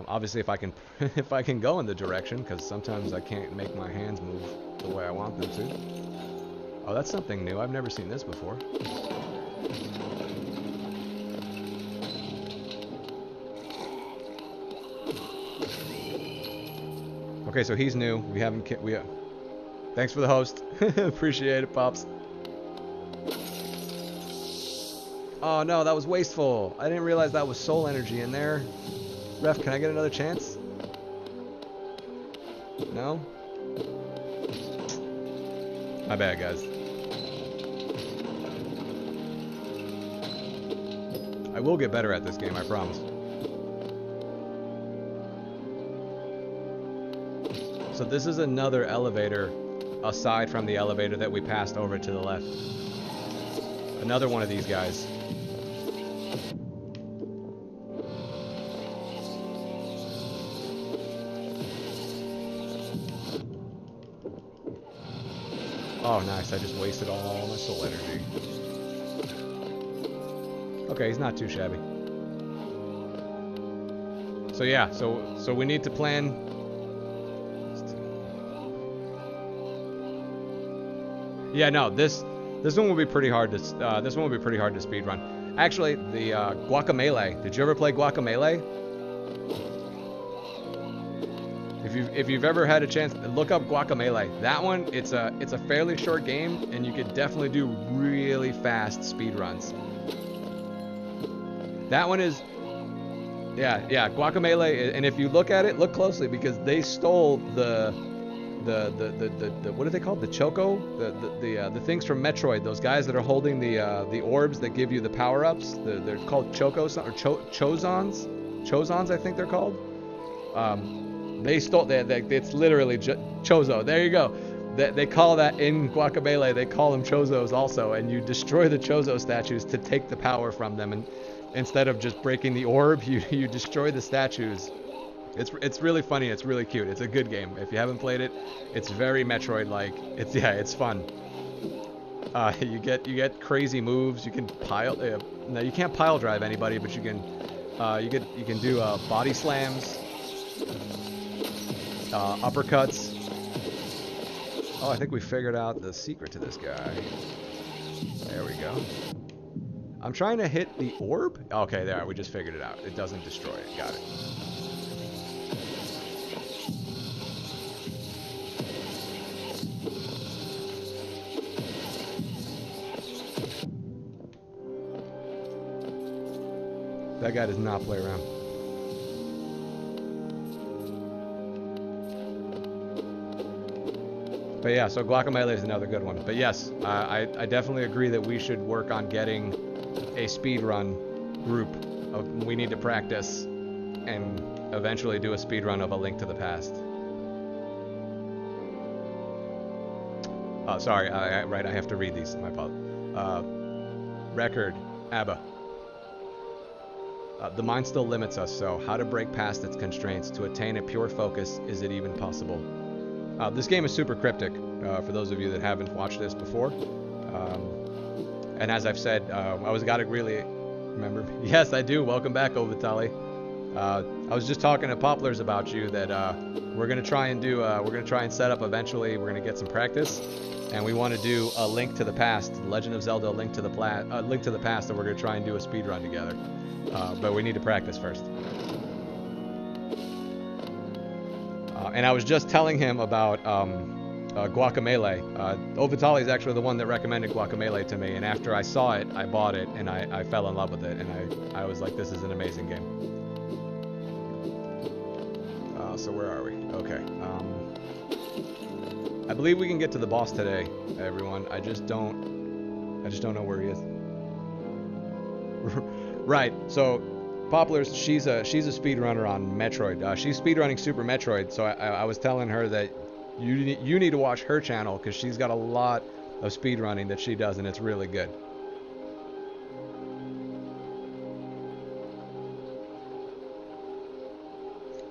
Obviously, if I can if I can go in the direction, because sometimes I can't make my hands move the way I want them to. Oh, that's something new. I've never seen this before. Okay, so he's new. We haven't. Thanks for the host. Appreciate it, Pops. Oh no, that was wasteful. I didn't realize that was soul energy in there. Ref, can I get another chance? No? My bad, guys. I will get better at this game, I promise. So this is another elevator aside from the elevator that we passed over to the left. Another one of these guys. Oh, nice. I just wasted all my soul energy. Okay, he's not too shabby. So yeah, so we need to plan. Yeah, no, this one will be pretty hard to speedrun. Actually, the Guacamelee. Did you ever play Guacamelee? If you've ever had a chance, look up Guacamelee. That one, it's a fairly short game, and you could definitely do really fast speedruns. That one is, yeah, Guacamelee. And if you look at it, look closely, because they stole the what are they called? The Choco, the things from Metroid. Those guys that are holding the orbs that give you the power ups. They're called Chocos or Chozons. Chozons, I think they're called. They stole. It's literally Chozo. There you go. They call that in Guacamelee. They call them Chozos also, and you destroy the Chozo statues to take the power from them. And instead of just breaking the orb, you destroy the statues. It's really funny. It's really cute. It's a good game. If you haven't played it, it's very Metroid-like. It's fun. You get crazy moves. You can pile. No, you can't pile drive anybody, but you can do body slams, uppercuts. Oh, I think we figured out the secret to this guy. There we go. I'm trying to hit the orb. Okay, there. We just figured it out. It doesn't destroy it. Got it. That guy does not play around. But yeah, so Guacamelee is another good one. But yes, I definitely agree that we should work on getting a speedrun group. We need to practice and eventually do a speedrun of A Link to the Past. Sorry, right, I have to read these. My fault. Record, ABBA. The mind still limits us, so how to break past its constraints to attain a pure focus, is it even possible? This game is super cryptic, for those of you that haven't watched this before. And as I've said, I was got to really remember. Yes, I do. Welcome back, Ovitali. I was just talking to Poplars about you that we're gonna try and set up eventually. We're gonna get some practice, and we want to do a Link to the Past, Legend of Zelda: Link to the Past, and we're gonna try and do a speed run together. But we need to practice first. And I was just telling him about Guacamelee. Ovitali is actually the one that recommended Guacamelee to me, and after I saw it, I bought it, and I fell in love with it, and I was like, this is an amazing game. So where are we? Okay. I believe we can get to the boss today, everyone. I just don't know where he is. Right. So Poplars, she's a speedrunner on Metroid. She's speedrunning Super Metroid. So I was telling her that you need to watch her channel because she's got a lot of speedrunning that she does, and it's really good.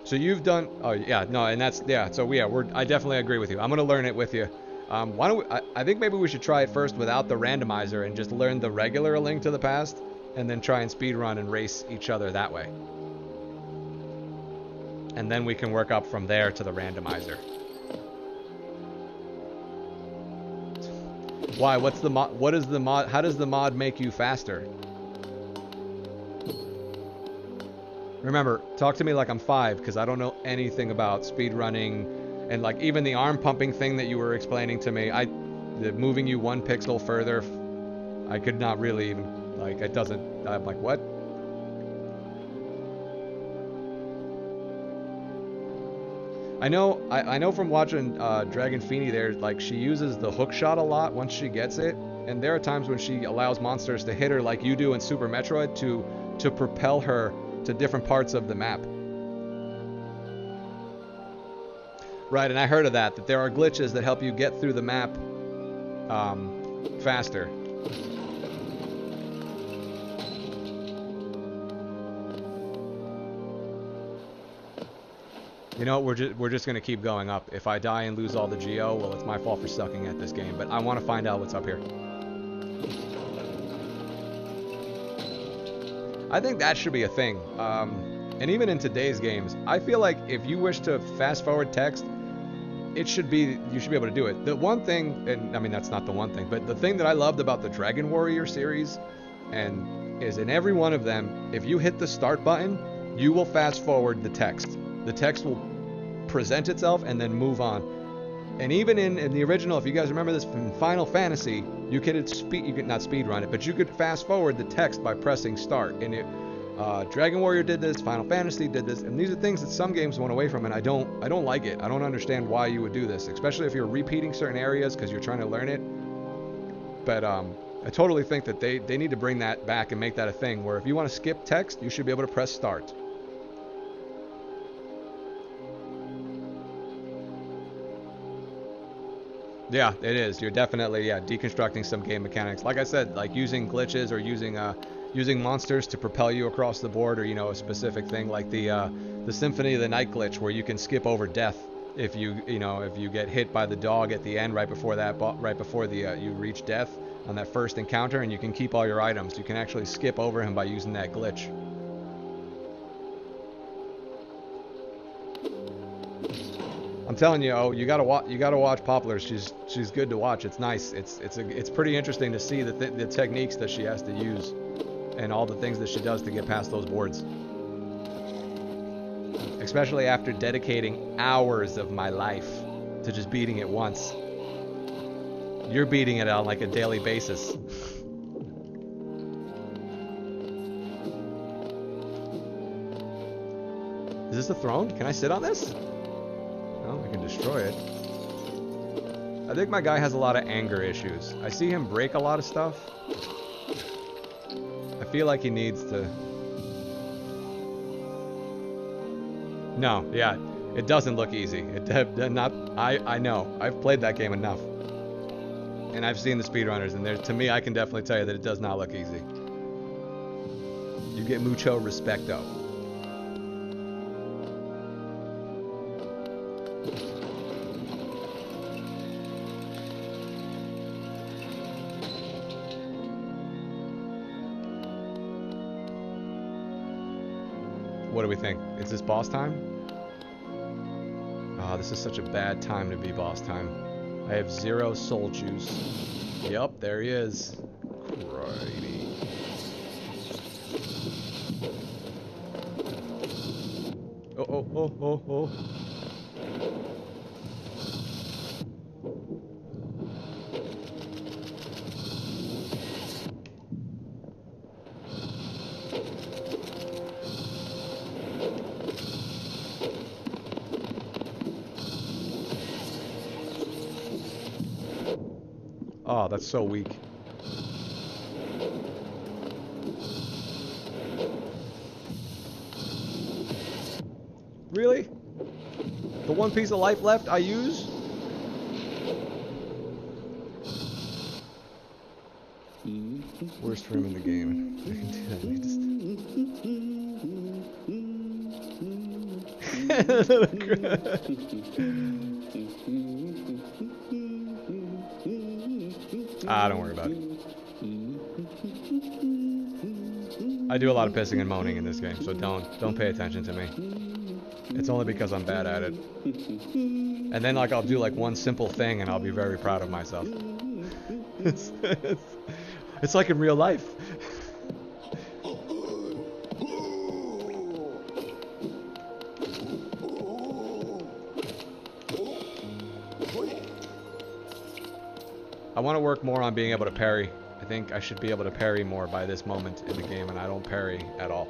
So you've done, oh yeah, no, and that's, yeah, so yeah, I definitely agree with you. I'm going to learn it with you. Why don't I think maybe we should try it first without the randomizer and just learn the regular Link to the Past, and then try and speedrun and race each other that way. And then we can work up from there to the randomizer. Why, what's the mod, what is the mod, how does the mod make you faster? Remember, talk to me like I'm 5, because I don't know anything about speedrunning, and like even the arm pumping thing that you were explaining to me, moving you 1 pixel further, I could not really even, like, it doesn't, I'm like, what? I know from watching Dragon Feeny there, like, she uses the hook shot a lot once she gets it, and there are times when she allows monsters to hit her like you do in Super Metroid to propel her to different parts of the map. Right, and I heard of that there are glitches that help you get through the map faster. You know, we're just gonna keep going up. If I die and lose all the Geo, well, it's my fault for sucking at this game, but I want to find out what's up here. I think that should be a thing. And even in today's games, I feel like if you wish to fast forward text, you should be able to do it. The one thing, and I mean that's not the one thing, but the thing that I loved about the Dragon Warrior series, and is in every one of them, if you hit the start button, you will fast forward the text. The text will present itself and then move on. And even in the original, if you guys remember this from Final Fantasy, you could not speed run it, but you could fast forward the text by pressing start. And Dragon Warrior did this, Final Fantasy did this, and these are things that some games went away from, and I don't like it. I don't understand why you would do this, especially if you're repeating certain areas because you're trying to learn it. But I totally think that they need to bring that back and make that a thing where if you want to skip text, you should be able to press start. Yeah, it is. You're definitely deconstructing some game mechanics. Like I said, like using glitches or using monsters to propel you across the board, or a specific thing like the Symphony of the Night glitch where you can skip over death if you get hit by the dog at the end right before you reach death on that first encounter, and you can keep all your items. You can actually skip over him by using that glitch. I'm telling you, you gotta watch Poplars. She's good to watch. It's nice. It's pretty interesting to see the techniques that she has to use, and all the things that she does to get past those boards. Especially after dedicating hours of my life to just beating it once. You're beating it on like a daily basis. Is this a throne? Can I sit on this? Well, I can destroy it. I think my guy has a lot of anger issues. I see him break a lot of stuff. I feel like he needs to... No, yeah, it doesn't look easy. I know. I've played that game enough. and I've seen the speedrunners, and to me, I can definitely tell you that it does not look easy. You get mucho respecto. What do we think? Is this boss time? Oh, this is such a bad time to be boss time. I have 0 soul juice. Yup, there he is. Righty. Oh. Oh, that's so weak. Really? The one piece of life left I use? Worst room in the game. Don't worry about it. I do a lot of pissing and moaning in this game, so don't pay attention to me. It's only because I'm bad at it. And then like I'll do like one simple thing and I'll be very proud of myself. It's like in real life. I want to work more on being able to parry. I think I should be able to parry more by this moment in the game, and I don't parry at all.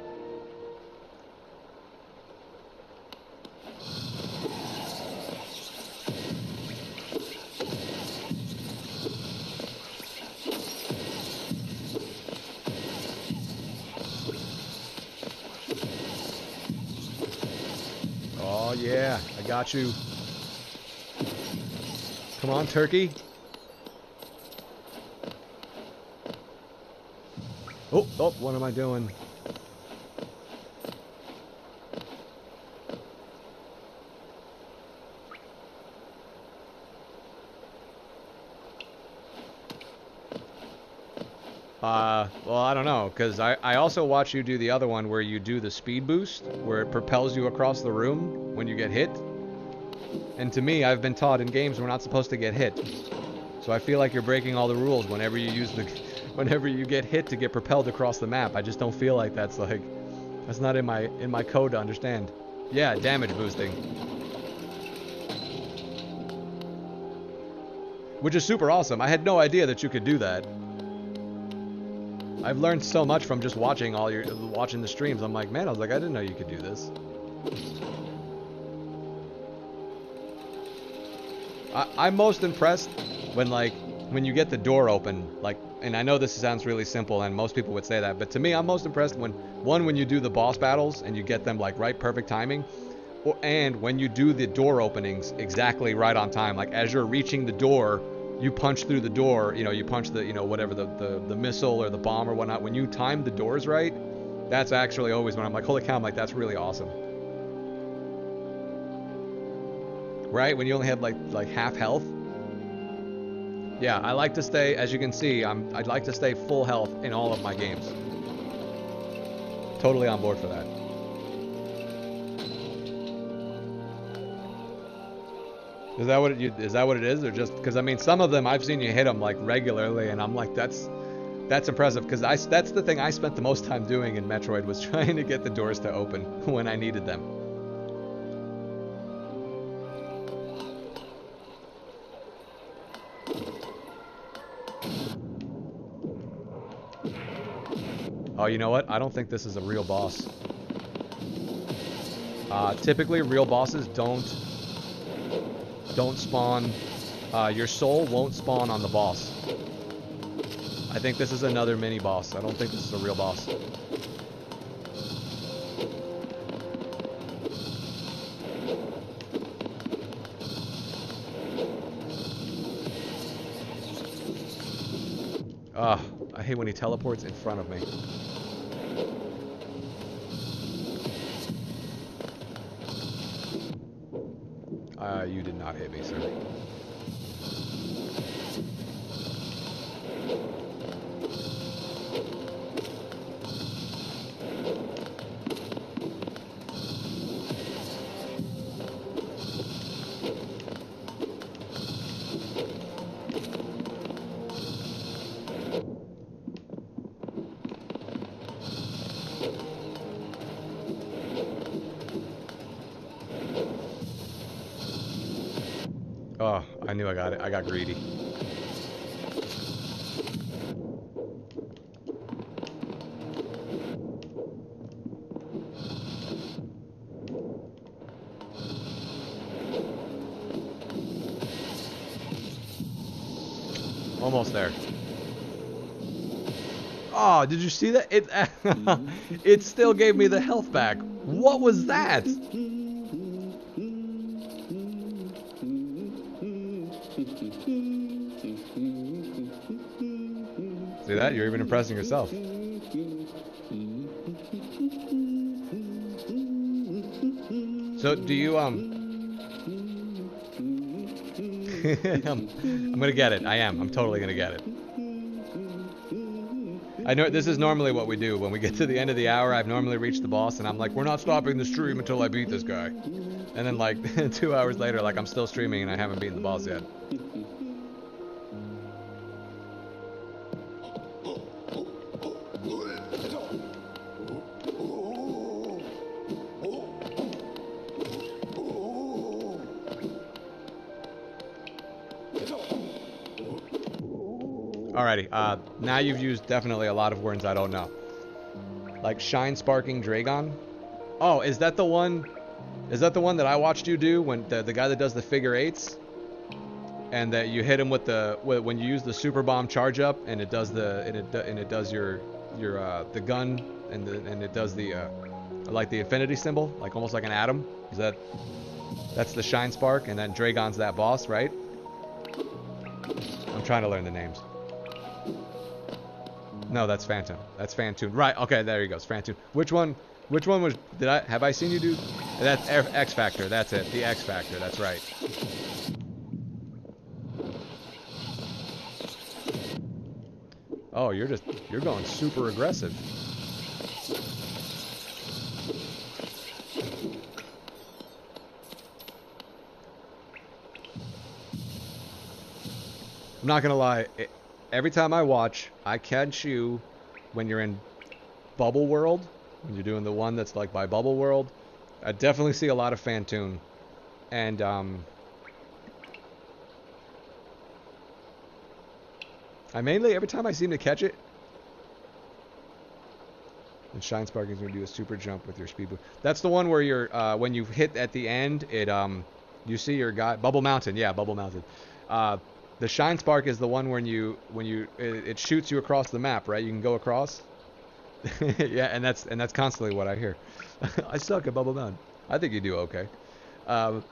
Oh yeah, I got you. Come on, turkey. Oh, what am I doing? Well, I don't know, because I also watch you do the other one where you do the speed boost, where it propels you across the room when you get hit. And to me, I've been taught in games we're not supposed to get hit. So I feel like you're breaking all the rules whenever you use whenever you get hit to get propelled across the map. I just don't feel like that's not in my code to understand. Yeah, damage boosting. Which is super awesome. I had no idea that you could do that. I've learned so much from just watching the streams. I'm like, man, I didn't know you could do this. I'm most impressed when you get the door open, and I know this sounds really simple and most people would say that, but to me, I'm most impressed when you do the boss battles and you get them right perfect timing, and when you do the door openings exactly right on time, like as you're reaching the door, you punch through the door, you punch the, whatever the missile or the bomb or whatnot. When you time the doors right, that's actually always when I'm like, holy cow, I'm like, that's really awesome. Right? When you only have like half health. Yeah, I like to stay, as you can see, I'd like to stay full health in all of my games. Totally on board for that. Is that what it is, or just because I mean some of them I've seen you hit them regularly, and I'm like that's impressive, because that's the thing I spent the most time doing in Metroid, was trying to get the doors to open when I needed them. Oh, you know what? I don't think this is a real boss. Typically, real bosses don't spawn. Your soul won't spawn on the boss. I think this is another mini boss. I don't think this is a real boss. Ugh, I hate when he teleports in front of me. You did not hit me, sir. Oh, I knew I got it. I got greedy. Almost there. Oh, did you see that? It it still gave me the health back. What was that? See that? You're even impressing yourself. So do you I'm gonna get it. I am. I'm totally gonna get it. I know this is normally what we do when we get to the end of the hour. I've normally reached the boss, and I'm like, we're not stopping the stream until I beat this guy. And then like 2 hours later, like I'm still streaming and I haven't beaten the boss yet. Alrighty, now you've used definitely a lot of words I don't know. Like Shine Sparking Dragon. Oh, is that the one? Is that the one that I watched you do when the guy that does the figure eights? And that you hit him with the when you use the super bomb charge up and it does the and it does your the gun and it does the like the infinity symbol, like almost like an atom. Is that's the Shine Spark, and then Dragon's that boss, right? I'm trying to learn the names. No, that's Phantom. That's Phantoon. Right. Okay, there he goes. Phantoon. Which one was? Have I seen you do? That's X Factor. That's it. The X Factor. That's right. Oh, you're going super aggressive. I'm not gonna lie. Every time I watch, I catch you when you're in Bubble World, when you're doing the one that's like by Bubble World. I definitely see a lot of Phantoon. And, I mainly, every time I seem to catch it, and Shine Sparking's gonna do a super jump with your speed boost. That's the one where you're, when you hit at the end, it, you see your guy, Bubble Mountain, yeah, Bubble Mountain. The Shine Spark is the one when it shoots you across the map, right? You can go across. Yeah, and that's constantly what I hear. I suck at Bubble Mountain. I think you do okay. The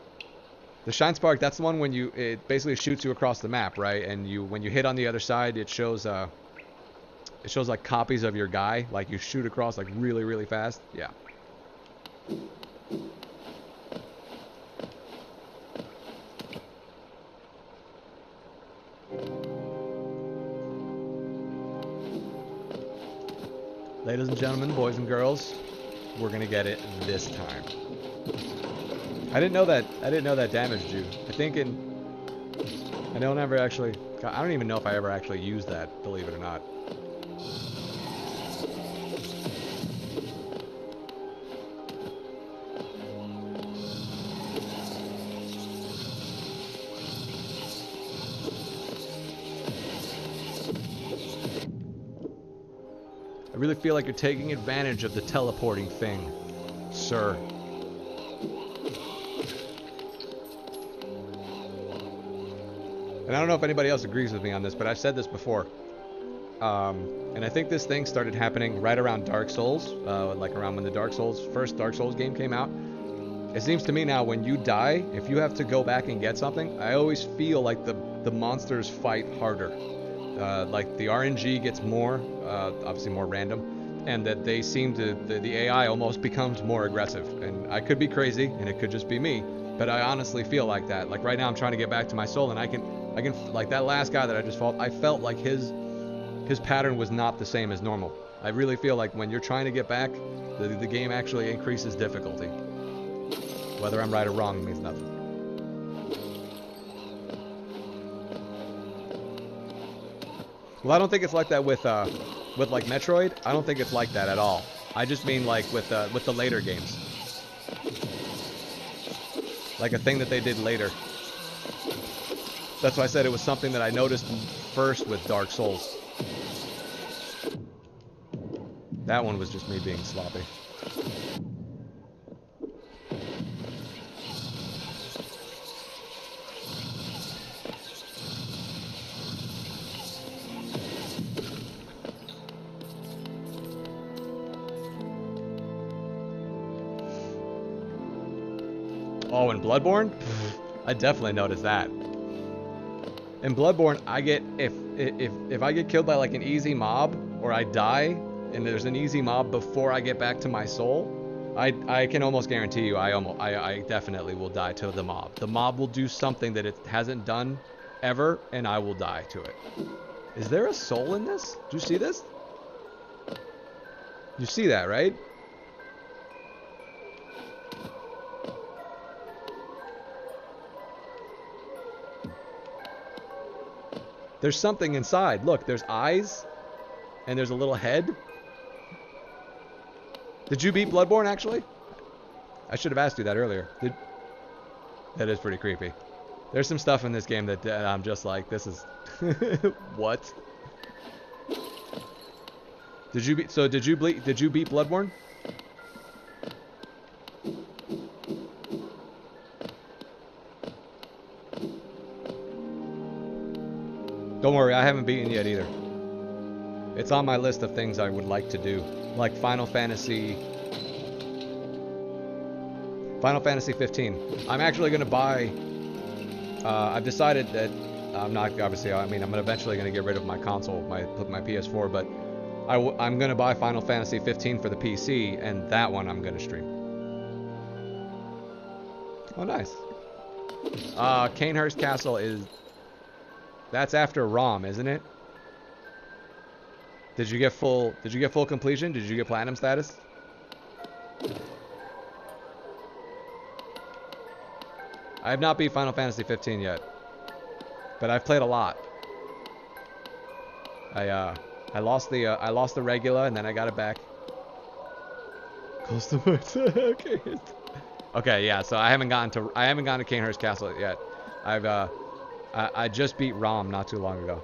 Shine Spark, that's the one when it basically shoots you across the map, right? And when you hit on the other side, it shows like copies of your guy, like you shoot across like really, really fast. Yeah. Ladies and gentlemen, boys and girls, we're gonna get it this time. I didn't know that damaged you. I don't even know if I ever actually used that, believe it or not. I really feel like you're taking advantage of the teleporting thing, sir. And I don't know if anybody else agrees with me on this, but I've said this before. And I think this thing started happening right around Dark Souls, like around when the first Dark Souls game came out. It seems to me now when you die, if you have to go back and get something, I always feel like the monsters fight harder. like the RNG gets more, obviously more random, and that they seem to, the AI almost becomes more aggressive. And I could be crazy, and it could just be me, but I honestly feel like that. Like right now, I'm trying to get back to my soul, and I can, like that last guy that I just fought, I felt like his pattern was not the same as normal. I really feel like when you're trying to get back, the game actually increases difficulty. Whether I'm right or wrong means nothing. Well, I don't think it's like that with like Metroid. I don't think it's like that at all. I just mean like with the later games. Like a thing that they did later. That's why I said it was something that I noticed first with Dark Souls. That one was just me being sloppy. Oh, in Bloodborne? I definitely noticed that. In Bloodborne, I get, if I get killed by like an easy mob, or I die, and there's an easy mob before I get back to my soul, I can almost guarantee you I definitely will die to the mob. The mob will do something that it hasn't done ever, and I will die to it. Is there a soul in this? Do you see this? You see that, right? There's something inside. Look, there's eyes, and there's a little head. Did you beat Bloodborne, actually? I should have asked you that earlier. That is pretty creepy. There's some stuff in this game that I'm just like, this is... What? Did you beat Bloodborne? Don't worry, I haven't beaten yet either. It's on my list of things I would like to do. Like Final Fantasy 15. I'm actually going to buy... I've decided that I'm not, obviously, I mean, I'm eventually going to get rid of my console, my PS4, but I'm going to buy Final Fantasy 15 for the PC, and that one I'm going to stream. Oh, nice. Cainhurst Castle is... That's after ROM, isn't it? Did you get full completion? Did you get platinum status? I have not beat Final Fantasy 15 yet, but I've played a lot. I lost the regular, and then I got it back. Customers. Okay, yeah. So I haven't gotten to Cainhurst Castle yet. I just beat ROM not too long ago.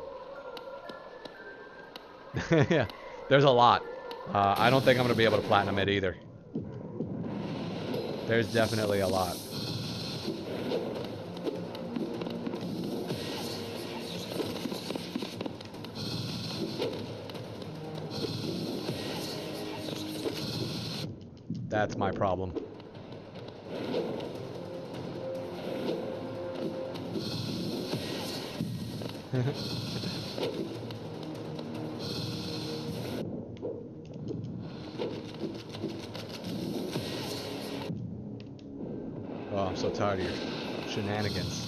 Yeah, there's a lot. I don't think I'm gonna be able to platinum it either. There's definitely a lot. That's my problem. Oh, I'm so tired of your shenanigans.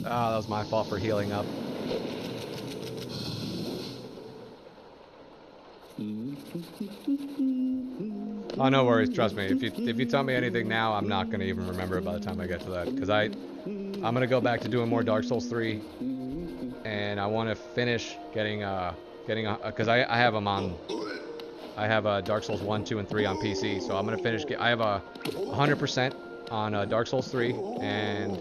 Oh, that was my fault for healing up. Oh, no worries. Trust me. If you tell me anything now, I'm not gonna even remember it by the time I get to that. Because I'm gonna go back to doing more Dark Souls 3, and I want to finish getting because I have them on. I have Dark Souls 1, 2, and 3 on PC, so I'm gonna finish. I have 100% on Dark Souls 3, and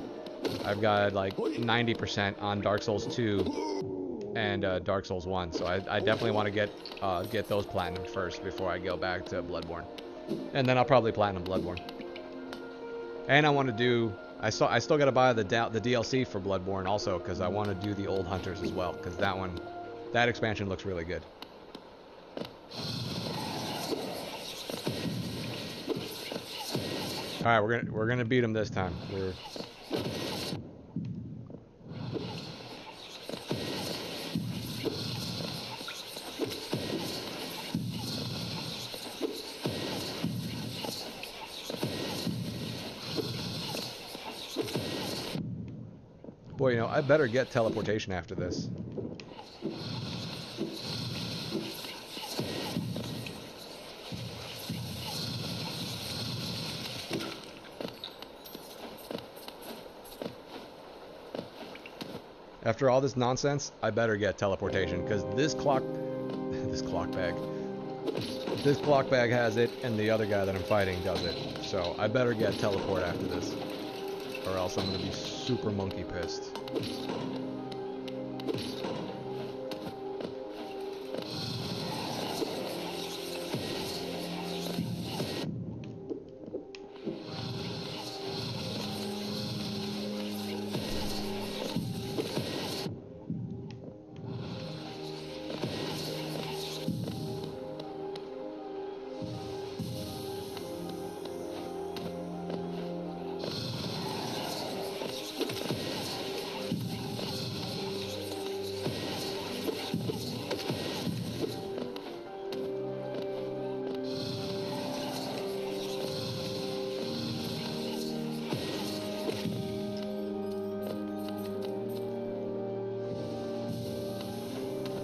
I've got like 90% on Dark Souls 2. and Dark Souls 1. So I definitely want to get those platinum first before I go back to Bloodborne. And then I'll probably platinum Bloodborne. And I want to do... I still got to buy the DLC for Bloodborne also, because I want to do the Old Hunters as well, because that expansion looks really good. All right, we're gonna beat him this time. Boy, you know, I better get teleportation after this. After all this nonsense, I better get teleportation, because this clock bag has it, and the other guy that I'm fighting does it. So I better get teleport after this, or else I'm gonna be super monkey pissed.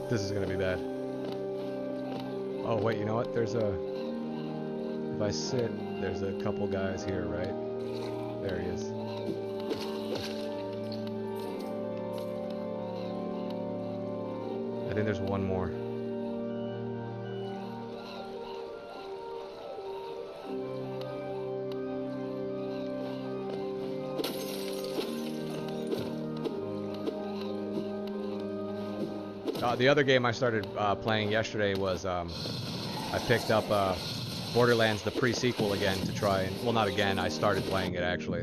This is gonna be bad. Oh wait, you know what? If I sit, there's a couple guys here, right? There he is. I think there's one more. The other game I started playing yesterday was I picked up Borderlands the pre-sequel again to try and, well, not again, I started playing it actually.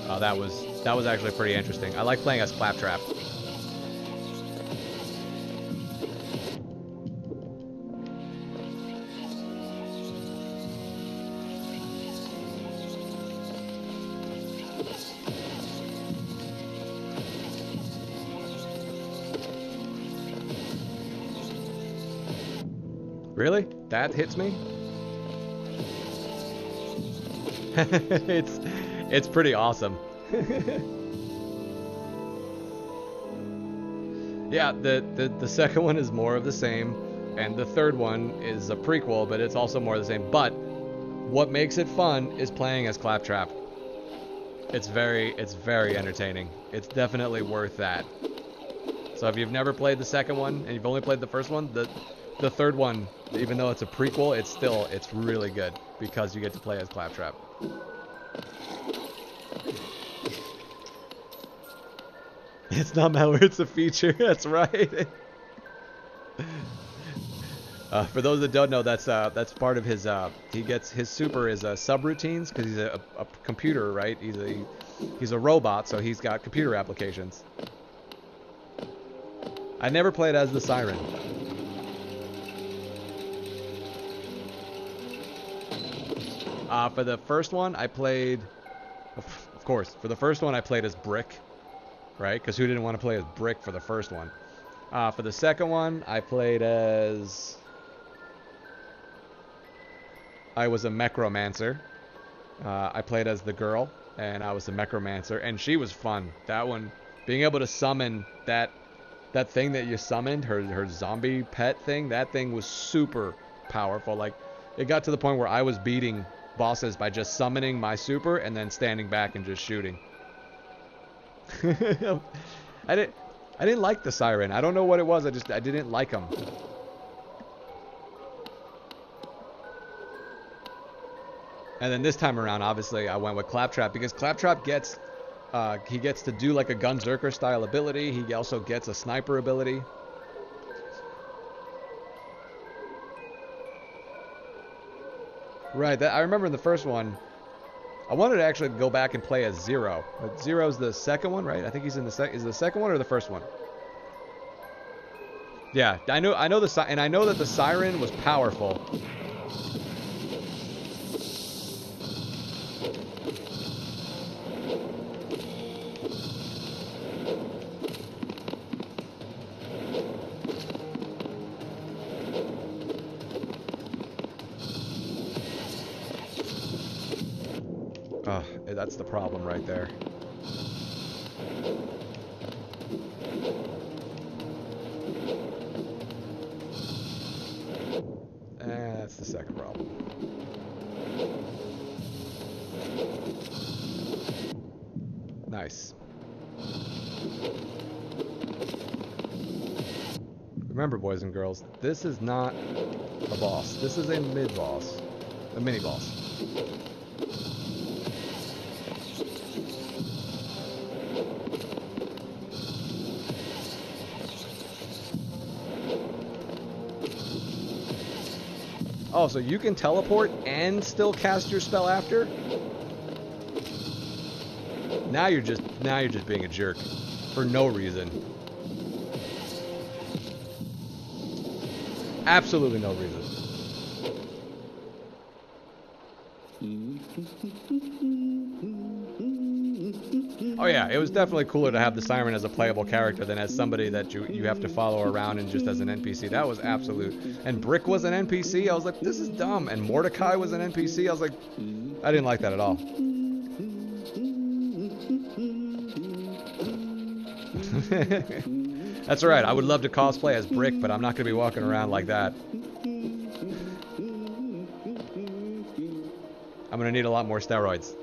That was actually pretty interesting. I like playing as Claptrap. Really? That hits me? It's pretty awesome. Yeah, the second one is more of the same, and the third one is a prequel, but it's also more of the same. But what makes it fun is playing as Claptrap. It's very entertaining. It's definitely worth that. So if you've never played the second one and you've only played the first one, the third one, even though it's a prequel, it's really good because you get to play as Claptrap. It's not malware, it's a feature. That's right. For those that don't know, that's part of his. He gets his super is subroutines because he's a computer, right? He's a robot, so he's got computer applications. I never played as the Siren. For the first one, I played, of course, for the first one I played as Brick, right? Because who didn't want to play as Brick for the first one? For the second one, I played as, I was a Mechromancer. I played as the girl, and I was a Mechromancer, and she was fun. That one, being able to summon that thing that you summoned, her zombie pet thing, that thing was super powerful. Like, it got to the point where I was beating bosses by just summoning my super and then standing back and just shooting. I didn't like the Siren. I don't know what it was. I didn't like him. And then this time around, obviously, I went with Claptrap because Claptrap gets He gets to do like a Gunzerker style ability. He also gets a sniper ability. Right, I remember in the first one, I wanted to actually go back and play as Zero. But Zero's the second one, right? I think he's in the is it the second one or the first one? Yeah, I know and I know that the siren was powerful. That's the problem right there. That's the second problem. Nice. Remember, boys and girls, this is not a boss. This is a mid-boss. A mini-boss. Oh, so you can teleport and still cast your spell after? Now you're just being a jerk for no reason. Absolutely no reason. Oh yeah, it was definitely cooler to have the Siren as a playable character than as somebody that you have to follow around and just as an NPC. That was absolute. And Brick was an NPC. I was like, this is dumb. And Mordecai was an NPC. I was like, I didn't like that at all. That's right. I would love to cosplay as Brick, but I'm not going to be walking around like that. I'm going to need a lot more steroids.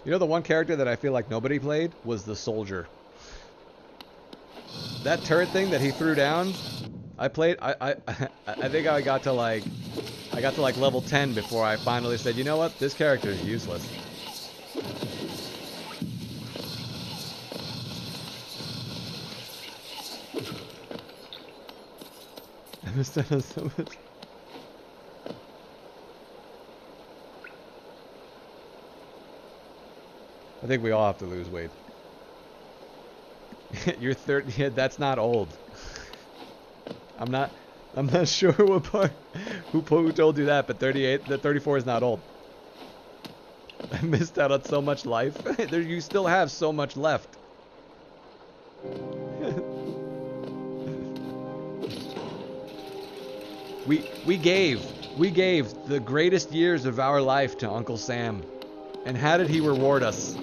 You know, the one character that I feel like nobody played was the soldier. That turret thing that he threw down, I played. I think I got to like level 10 before I finally said, you know what, this character is useless. I missed out on so much. I think we all have to lose weight. You're 30. Yeah, that's not old. I'm not sure what part. Who told you that? But 38. The 34 is not old. I missed out on so much life. You still have so much left. We gave the greatest years of our life to Uncle Sam. And how did he reward us?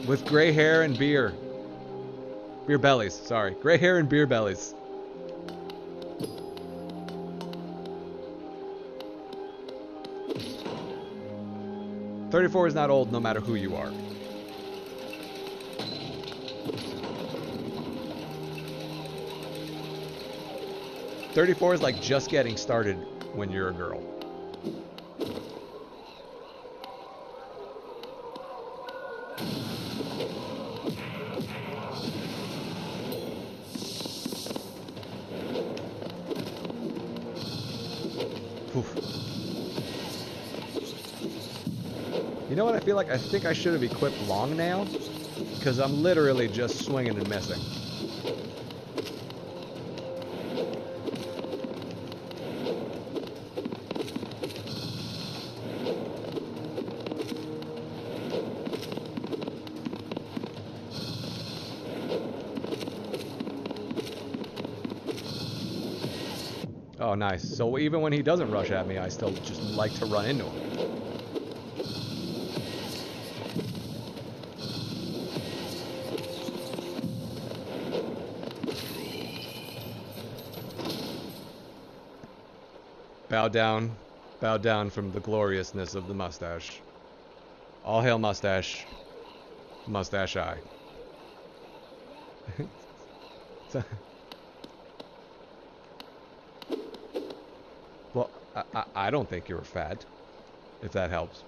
With gray hair and beer. Beer bellies, sorry. Gray hair and beer bellies. "34 is not old no matter who you are. "34 is like just getting started when you're a girl. You know what I feel like? I think I should have equipped Long Nail, because I'm literally just swinging and missing. Oh, nice. So even when he doesn't rush at me, I still just like to run into him. Bow down from the gloriousness of the mustache. All hail mustache. Mustache eye. Well, I don't think you're fat, if that helps.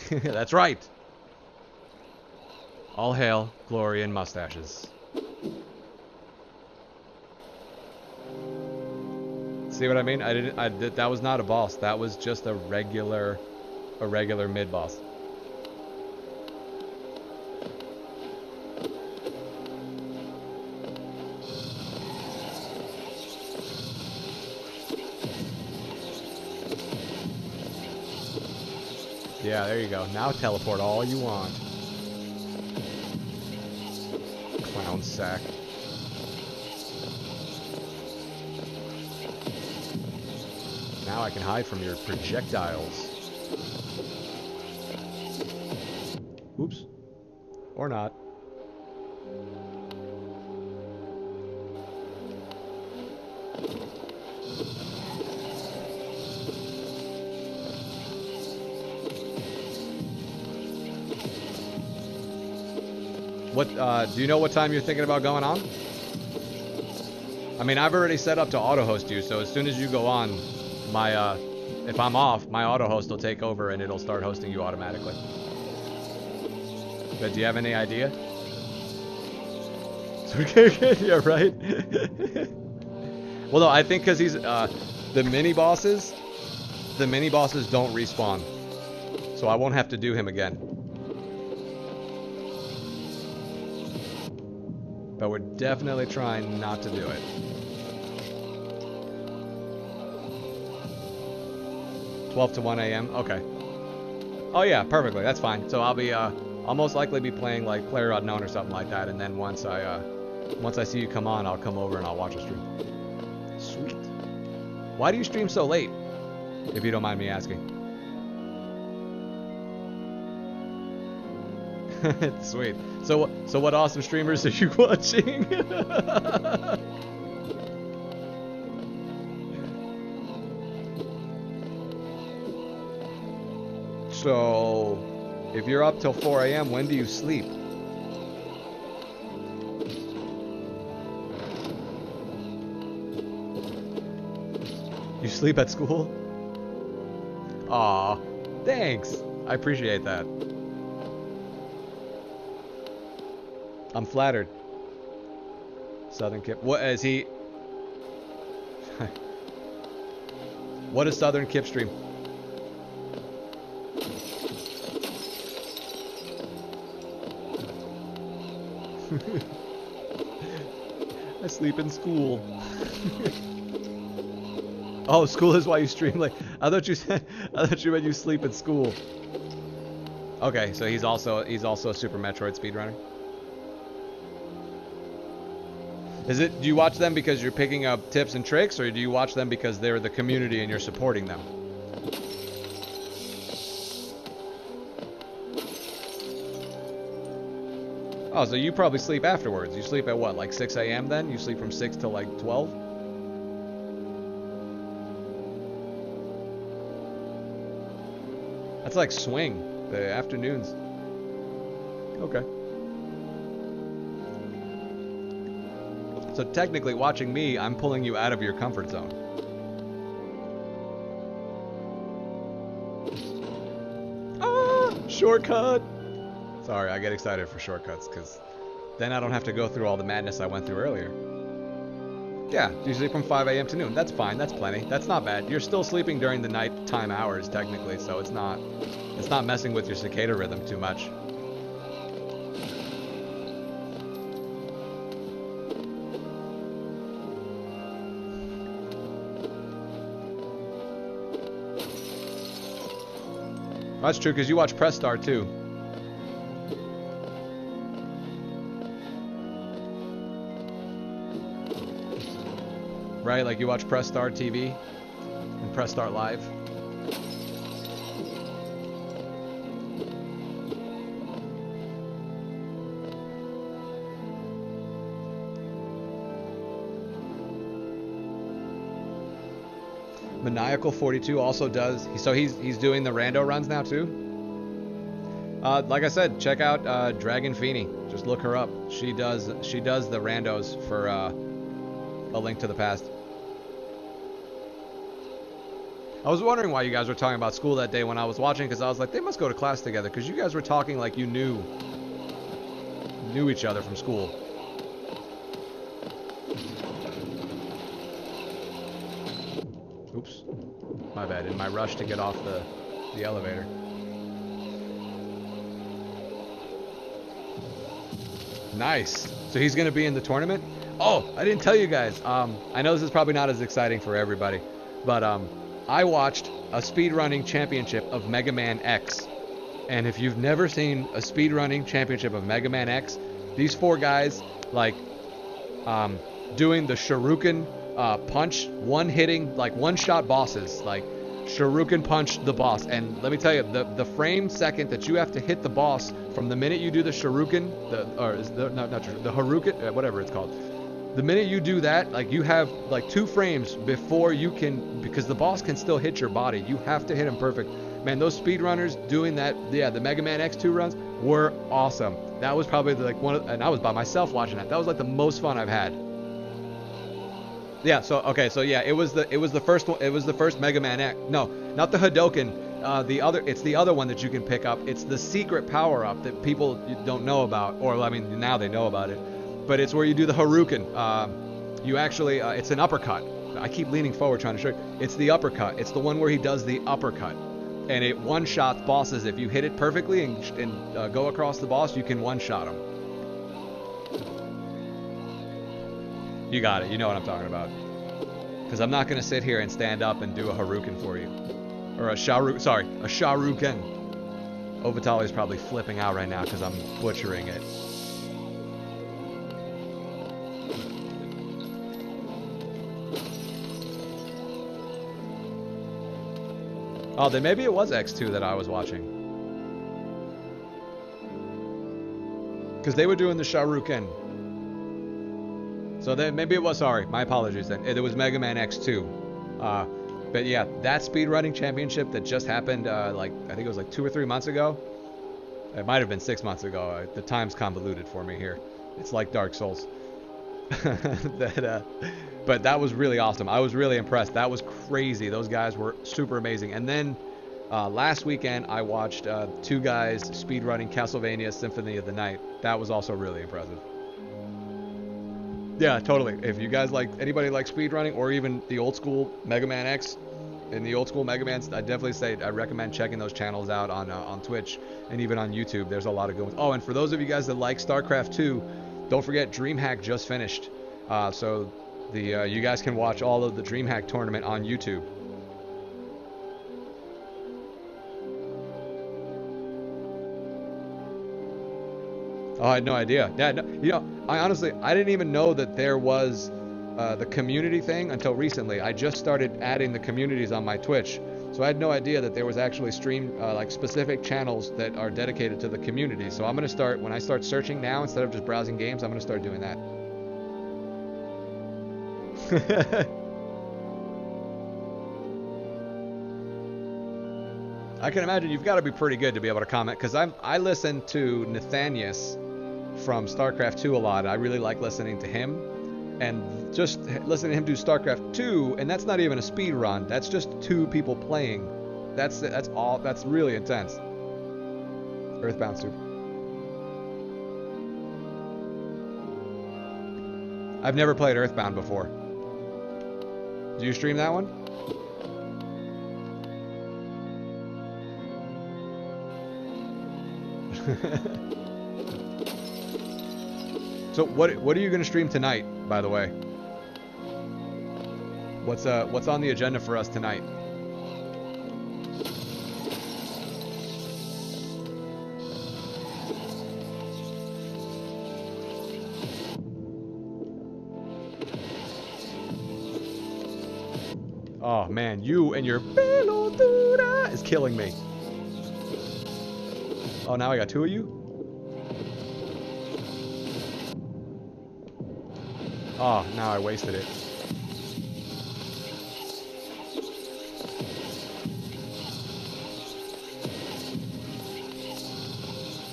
That's right. All hail, glory, and mustaches. See what I mean? That was not a boss. That was just a regular mid boss. Yeah, there you go. Now teleport all you want. Clown sack. Now I can hide from your projectiles. Oops. Or not. What, do you know what time you're thinking about going on? I mean, I've already set up to auto-host you, so as soon as you go on, my, if I'm off, my auto-host will take over and it'll start hosting you automatically. But do you have any idea? Yeah, right? Well, no, I think because he's, the mini-bosses don't respawn. So I won't have to do him again. But we're definitely trying not to do it. $12 to 1 a.m. Okay. Oh yeah, perfectly. That's fine. So I'll most likely be playing like PlayerUnknown or something like that, and then once I see you come on, I'll come over and I'll watch a stream. Sweet. Why do you stream so late? If you don't mind me asking. Sweet. So what awesome streamers are you watching? So, if you're up till 4 a.m., when do you sleep? You sleep at school? Aw, thanks. I appreciate that. I'm flattered. Southern Kip. What is he? What is Southern Kip stream? I sleep in school. Oh, school is why you stream late. I thought you meant you sleep at school. Okay, so he's also a Super Metroid speedrunner. Do you watch them because you're picking up tips and tricks, or do you watch them because they're the community and you're supporting them? Oh, so you probably sleep afterwards. You sleep at what, like 6 a.m. then? You sleep from 6 till like 12? That's like swing, the afternoons. Okay. So technically, watching me, I'm pulling you out of your comfort zone. Ah, shortcut! Sorry, I get excited for shortcuts, because then I don't have to go through all the madness I went through earlier. Yeah, you sleep from 5 a.m. to noon. That's fine, that's plenty. That's not bad. You're still sleeping during the nighttime hours, technically, so it's not messing with your circadian rhythm too much. That's true, because you watch Press Star too. Right, like you watch Press Start TV and Press Start Live. Maniacal 42 also does. So he's doing the rando runs now too. Like I said, check out Dragon Feeney. Just look her up. She does the randos for A Link to the Past. I was wondering why you guys were talking about school that day when I was watching, because I was like, they must go to class together, because you guys were talking like you knew each other from school. Oops. My bad. In my rush to get off the elevator. Nice. So he's going to be in the tournament? Oh, I didn't tell you guys. I know this is probably not as exciting for everybody, but I watched a speedrunning championship of Mega Man X. And if you've never seen a speedrunning championship of Mega Man X, these four guys, like, doing the Shuriken punch, one-shot bosses, like, Shuriken punch the boss. And let me tell you, the frame second that you have to hit the boss from the minute you do the Shuriken, the Haruken, whatever it's called. The minute you do that, like, you have like 2 frames before you can, because the boss can still hit your body. You have to hit him perfect. Man, those speedrunners doing that, yeah, the Mega Man X2 runs were awesome. That was probably like and I was by myself watching that. That was like the most fun I've had. Yeah, so okay, so yeah, it was the first one. It was the first Mega Man X. No, not the Hadoken. It's the other one that you can pick up. It's the secret power up that people don't know about, or I mean, now they know about it. But it's where you do the Haruken. You actually, it's an uppercut. I keep leaning forward trying to show you. It's the uppercut. It's the one where he does the uppercut, and it one-shots bosses. If you hit it perfectly and go across the boss, you can one-shot him. You got it. You know what I'm talking about. Because I'm not going to sit here and stand up and do a Haruken for you. Or a Sharuken. Ovitali's probably flipping out right now because I'm butchering it. Oh, then maybe it was X2 that I was watching. Because they were doing the Sharuken. So then maybe it was, sorry, my apologies then. It was Mega Man X2. But yeah, that speedrunning championship that just happened, I think it was like 2 or 3 months ago. It might have been 6 months ago. The time's convoluted for me here. It's like Dark Souls. But that was really awesome. I was really impressed. That was crazy. Those guys were super amazing. And then last weekend, I watched 2 guys speedrunning Castlevania Symphony of the Night. That was also really impressive. Yeah, totally. If you guys anybody like speedrunning, or even the old school Mega Man X and the old school Mega Mans, I definitely say I recommend checking those channels out on Twitch and even on YouTube. There's a lot of good ones. Oh, and for those of you guys that like StarCraft 2, don't forget DreamHack just finished. So you guys can watch all of the DreamHack tournament on YouTube. Oh, I had no idea. Yeah, no, you know, I didn't even know that there was the community thing until recently. I just started adding the communities on my Twitch, so I had no idea that there was actually specific channels that are dedicated to the community. So I'm gonna start, when I start searching now, instead of just browsing games, I'm gonna start doing that. I can imagine you've got to be pretty good to be able to comment, because I listen to Nathanius from StarCraft 2 a lot. I really like listening to him, and just listening to him do StarCraft 2, and that's not even a speed run. That's just 2 people playing. That's all. That's really intense. Earthbound Super. I've never played Earthbound before. Do you stream that one? So what are you gonna stream tonight, by the way? What's on the agenda for us tonight? Oh man, you and your pelotura is killing me. Oh, now I got 2 of you? Oh, now I wasted it.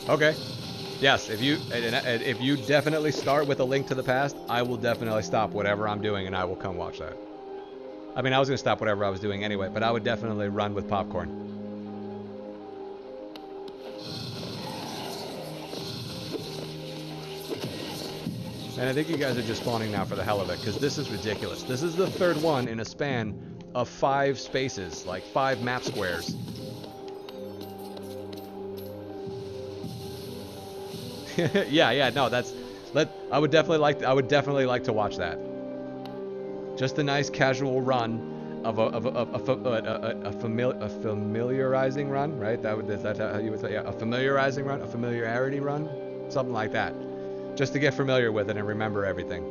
Okay. Yes, if you definitely start with A Link to the Past, I will definitely stop whatever I'm doing and I will come watch that. I mean, I was going to stop whatever I was doing anyway, but I would definitely run with popcorn. And I think you guys are just spawning now for the hell of it, because this is ridiculous. This is the third one in a span of 5 spaces, like 5 map squares. yeah, no, I would definitely like to watch that. Just a nice casual run of a familiarizing run, right? Is that how you would say? Yeah, a familiarizing run, a familiarity run, something like that. Just to get familiar with it and remember everything.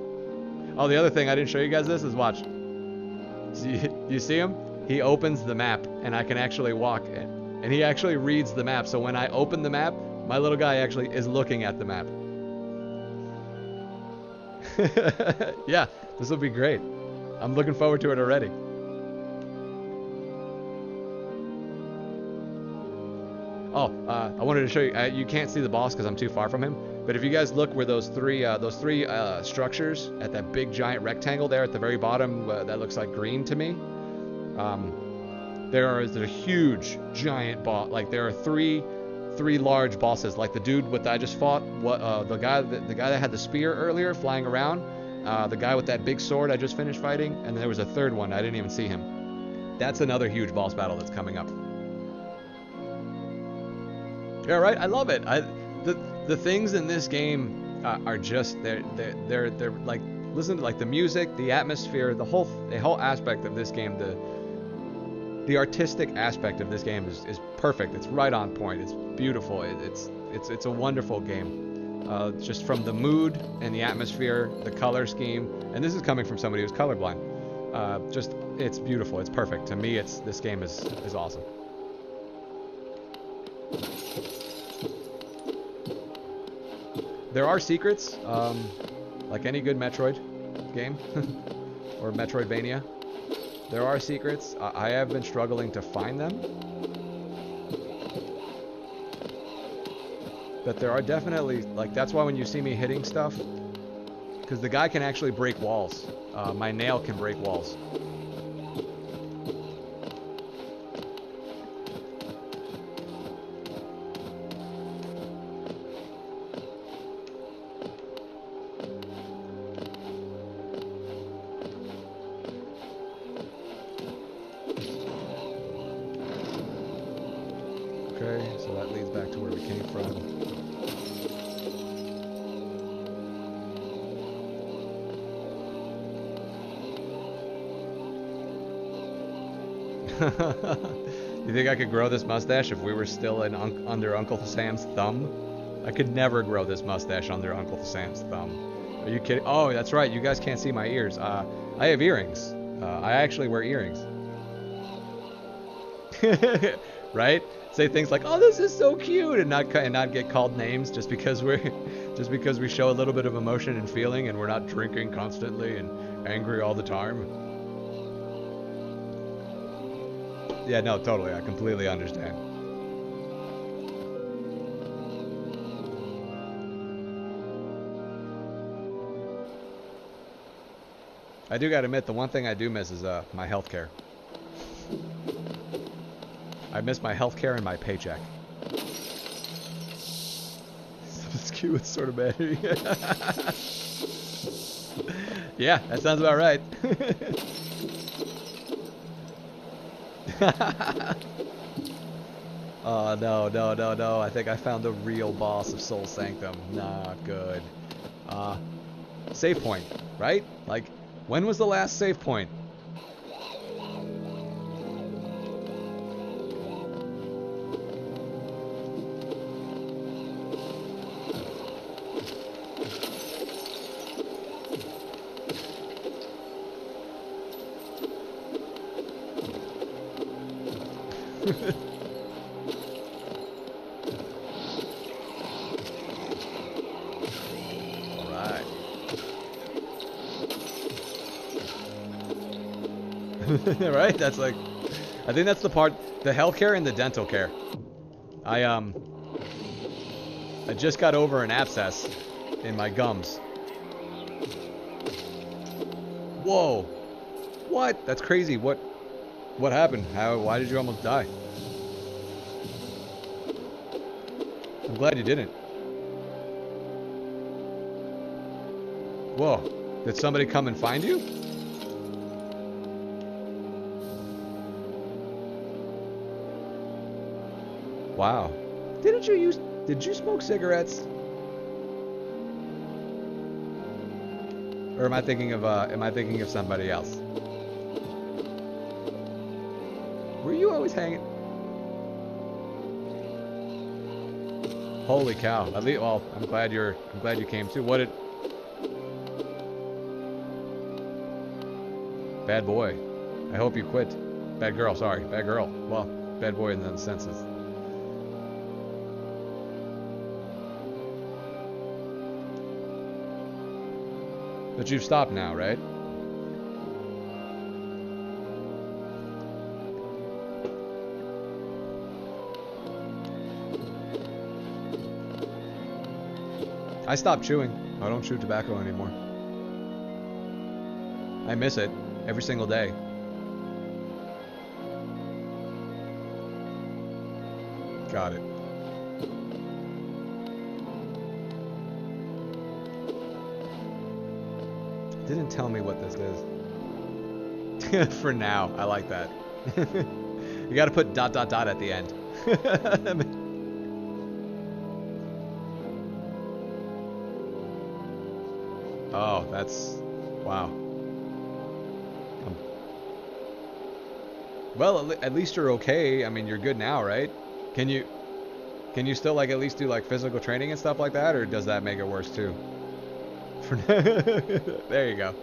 Oh, the other thing I didn't show you guys this is watch. You see him? He opens the map and I can actually walk, and he actually reads the map. So when I open the map, my little guy actually is looking at the map. Yeah, this will be great. I'm looking forward to it already. Oh, I wanted to show you. You can't see the boss because I'm too far from him. But if you guys look where those three structures at that big giant rectangle there at the very bottom, that looks like green to me. There is a huge giant boss. Like there are three large bosses. Like the dude that I just fought. The guy that had the spear earlier flying around. The guy with that big sword I just finished fighting, and there was a third one. I didn't even see him. That's another huge boss battle that's coming up. Yeah, right. I love it. The things in this game are just they're like, listen to like the music, the atmosphere, the whole aspect of this game. The artistic aspect of this game is perfect. It's right on point. It's beautiful. It's a wonderful game. Just from the mood and the atmosphere, the color scheme, and this is coming from somebody who's colorblind. It's beautiful. It's perfect. To me, this game is awesome. There are secrets, like any good Metroid game, or Metroidvania. There are secrets. I have been struggling to find them. But there are definitely, like, that's why when you see me hitting stuff, because the guy can actually break walls. My nail can break walls. Okay, so that leads back to where we came from. You think I could grow this mustache if we were still under Uncle Sam's thumb? I could never grow this mustache under Uncle Sam's thumb. Are you kidding? Oh, that's right. You guys can't see my ears. I have earrings. I actually wear earrings. Right? Say things like, "Oh, this is so cute," and not get called names just because we show a little bit of emotion and feeling, and we're not drinking constantly and angry all the time. Yeah, no, totally. I completely understand. I do gotta admit, the one thing I do miss is my healthcare. I miss my healthcare and my paycheck. It's cute, it's sort of bad. Yeah, that sounds about right. Oh, no. I think I found the real boss of Soul Sanctum. Not good. Save point, right? Like, when was the last save point? Alright. Right? That's like, I think that's the part, the healthcare and the dental care. I just got over an abscess in my gums. Whoa. What? That's crazy. What happened? Why did you almost die? I'm glad you didn't. Whoa. Did somebody come and find you? Wow. Did you smoke cigarettes? Or am I thinking of somebody else? Were you always hanging? Holy cow. Well, I'm glad you came too. What did Bad boy. I hope you quit. Bad girl, sorry. Bad girl. Well, bad boy in the senses. But you've stopped now, right? I stopped chewing. I don't chew tobacco anymore. I miss it every single day. Got it. Didn't tell me what this is. For now, I like that. You gotta put ... at the end. Oh, that's... wow. Well, at least you're okay. I mean, you're good now, right? Can you still, like, at least do, like, physical training and stuff like that? Or does that make it worse, too? There you go.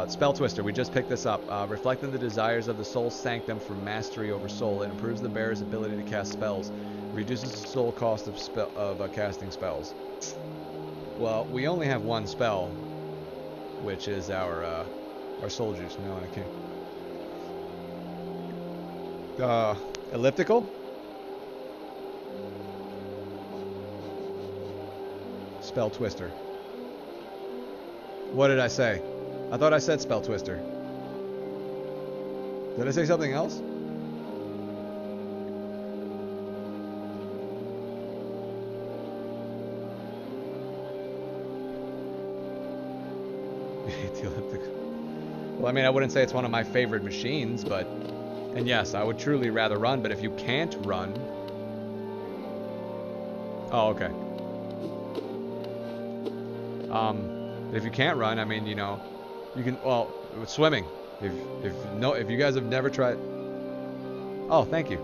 Spell Twister. We just picked this up. Reflecting the desires of the soul sanctum for mastery over soul. It improves the bearer's ability to cast spells. Reduces the soul cost of casting spells. Well, we only have one spell, which is our soul juice. No, I can't. Elliptical? Spell Twister. What did I say? I thought I said Spell Twister. Did I say something else? Well, I mean, I wouldn't say it's one of my favorite machines, but... And yes, I would truly rather run, but if you can't run... Oh, okay. If you can't run, I mean, you know, you can, well, with swimming. If you guys have never tried... Oh, thank you.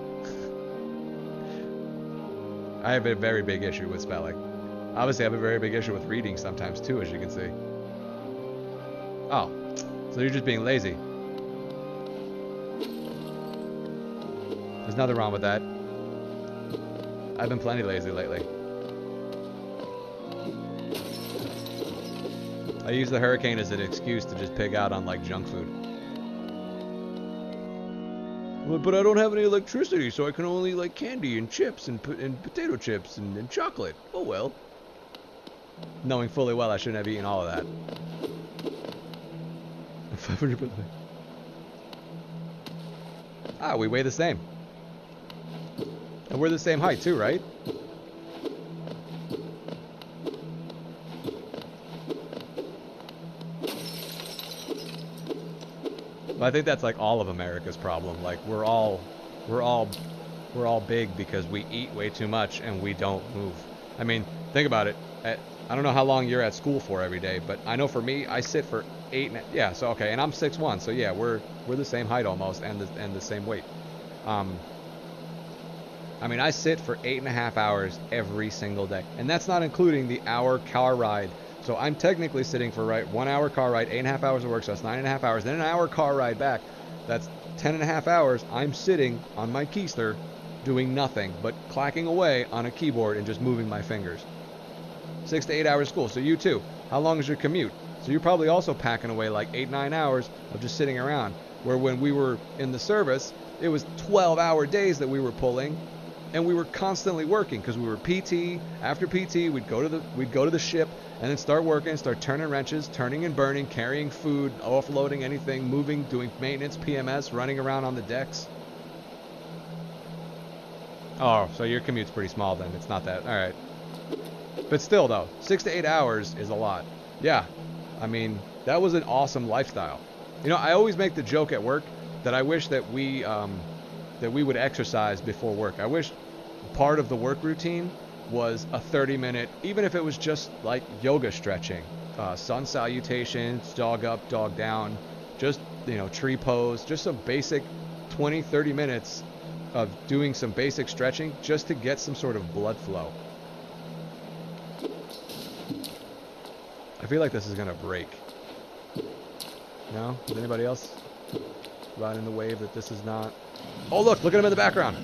I have a very big issue with spelling. Obviously, I have a very big issue with reading sometimes, too, as you can see. Oh. So you're just being lazy. There's nothing wrong with that. I've been plenty lazy lately. I use the hurricane as an excuse to just pig out on, like, junk food. Well, but I don't have any electricity, so I can only like candy and chips and potato chips and chocolate. Oh well. Knowing fully well I shouldn't have eaten all of that. 500%. Ah, we weigh the same. And we're the same height too, right? But I think that's like all of America's problem. Like we're all big because we eat way too much and we don't move. I mean, think about it. I don't know how long you're at school for every day, but I know for me, I sit for 8. Yeah, so okay, and I'm 6'1", so yeah, we're the same height almost and the same weight. I mean, I sit for 8.5 hours every single day, and that's not including the hour car ride. So I'm technically sitting for 1 hour car ride, 8.5 hours of work, so that's 9.5 hours. Then an hour car ride back, that's 10.5 hours. I'm sitting on my keister, doing nothing but clacking away on a keyboard and just moving my fingers. 6 to 8 hours of school. So you too. How long is your commute? So you're probably also packing away like 8-9 hours of just sitting around. Where when we were in the service, it was 12-hour days that we were pulling and we were constantly working because we were PT. After PT, we'd go to the ship and then start working, start turning wrenches, turning and burning, carrying food, offloading anything, moving, doing maintenance, PMS, running around on the decks. Oh, so your commute's pretty small then. It's not that. All right. But still, though, 6 to 8 hours is a lot. Yeah. I mean, that was an awesome lifestyle. You know, I always make the joke at work that I wish that we would exercise before work. I wish part of the work routine was a 30-minute, even if it was just like yoga stretching, sun salutations, dog up, dog down, just, you know, tree pose, just some basic 20, 30 minutes of doing some basic stretching just to get some sort of blood flow. I feel like this is gonna break. No? Is anybody else riding the wave that this is not? Oh, look at him in the background.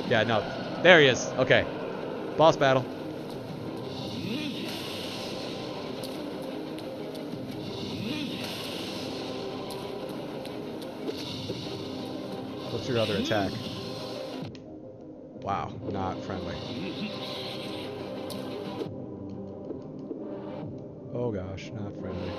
Yeah, no. There he is. Okay. Boss battle. What's your other attack? Wow, not friendly. Oh gosh, not friendly.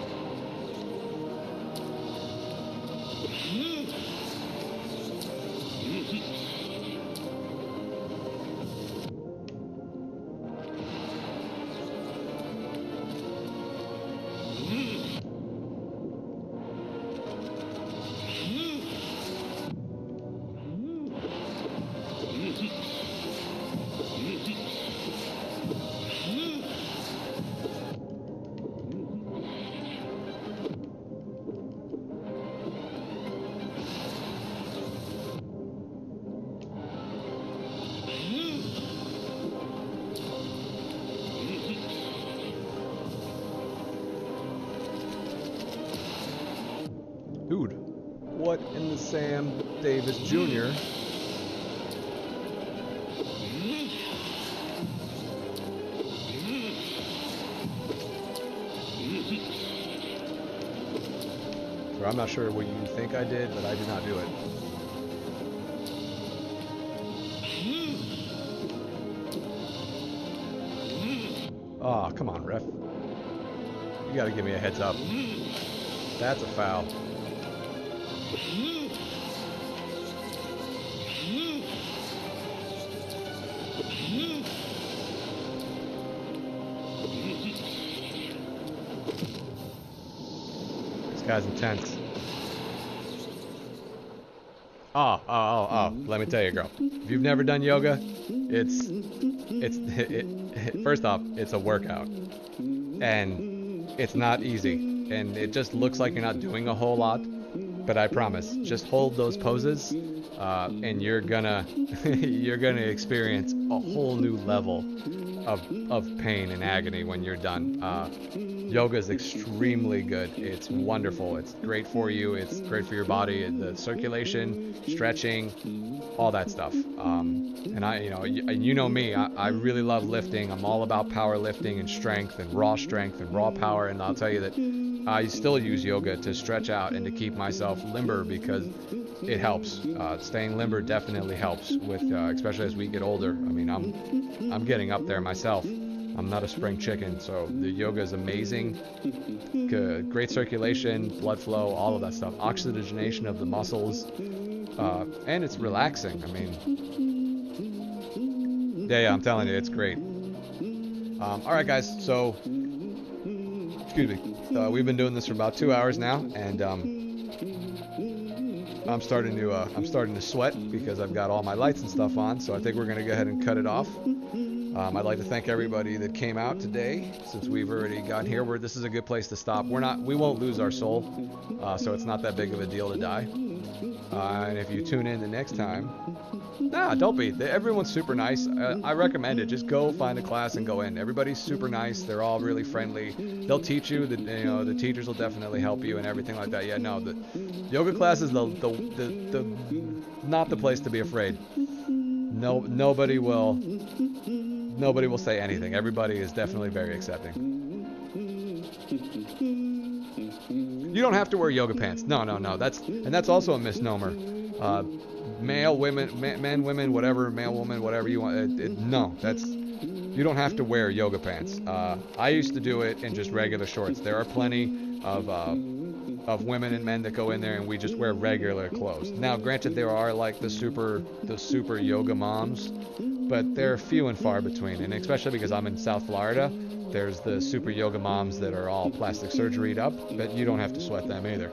Dude, what in the Sam Davis Jr.? Or I'm not sure what you think I did, but I did not do it. Oh, come on, ref. You gotta give me a heads up. That's a foul. This guy's intense. Oh. Let me tell you, girl. If you've never done yoga, first off, it's a workout. And it's not easy. And it just looks like you're not doing a whole lot. But I promise, just hold those poses, and you're gonna experience a whole new level of pain and agony when you're done. Yoga is extremely good. It's wonderful. It's great for you. It's great for your body. The circulation, stretching, all that stuff. And you know me. I really love lifting. I'm all about power lifting and strength and raw power. And I'll tell you that I still use yoga to stretch out and to keep myself limber because it helps. Staying limber definitely helps with, especially as we get older. I mean, I'm getting up there myself. I'm not a spring chicken, so the yoga is amazing. Good, great circulation, blood flow, all of that stuff. Oxygenation of the muscles, and it's relaxing. I mean, yeah, I'm telling you, it's great. All right, guys. So, excuse me. We've been doing this for about 2 hours now, and I'm starting to sweat because I've got all my lights and stuff on. So I think we're gonna go ahead and cut it off. I'd like to thank everybody that came out today. Since we've already gotten here, this is a good place to stop. We won't lose our soul, so it's not that big of a deal to die. And if you tune in the next time, don't be. Everyone's super nice. I recommend it. Just go find a class and go in. Everybody's super nice. They're all really friendly. They'll teach you. The teachers will definitely help you and everything like that. Yeah, no, the yoga class is the not the place to be afraid. No, nobody will say anything. Everybody is definitely very accepting. You don't have to wear yoga pants. No. That's also a misnomer. Male, women, men, women, whatever, male, woman, whatever you want. No, you don't have to wear yoga pants. I used to do it in just regular shorts. There are plenty of women and men that go in there and we just wear regular clothes. Now, granted, there are like the super yoga moms, but they're few and far between. And especially because I'm in South Florida, there's the super yoga moms that are all plastic surgery'd up, but you don't have to sweat them either.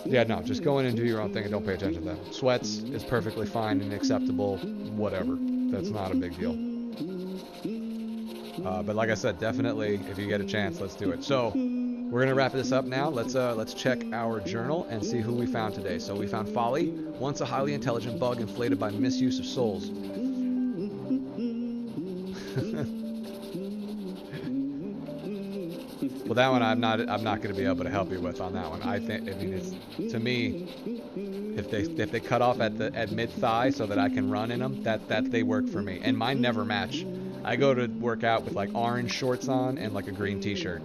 Yeah, no, just go in and do your own thing and don't pay attention to them. Sweats is perfectly fine and acceptable, whatever. That's not a big deal. But like I said, definitely, if you get a chance, let's do it. So, we're going to wrap this up now. Let's check our journal and see who we found today. So we found Folly, once a highly intelligent bug inflated by misuse of souls. Well, that one I'm not going to be able to help you with on that one. It's, to me, if they cut off at mid thigh so that I can run in them, that they work for me. And mine never match. I go to work out with like orange shorts on and like a green t-shirt.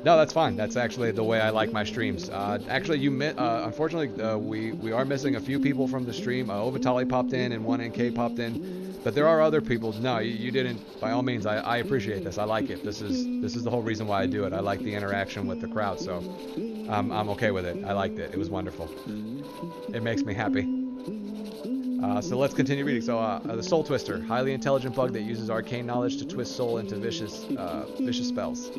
No, that's fine. That's actually the way I like my streams. Actually, unfortunately, we are missing a few people from the stream. Ovatali popped in and 1NK popped in. But there are other people. No, you didn't. By all means, I appreciate this. I like it. This is the whole reason why I do it. I like the interaction with the crowd, so I'm okay with it. I liked it. It was wonderful. It makes me happy. So let's continue reading. So the Soul Twister, highly intelligent bug that uses arcane knowledge to twist soul into vicious spells.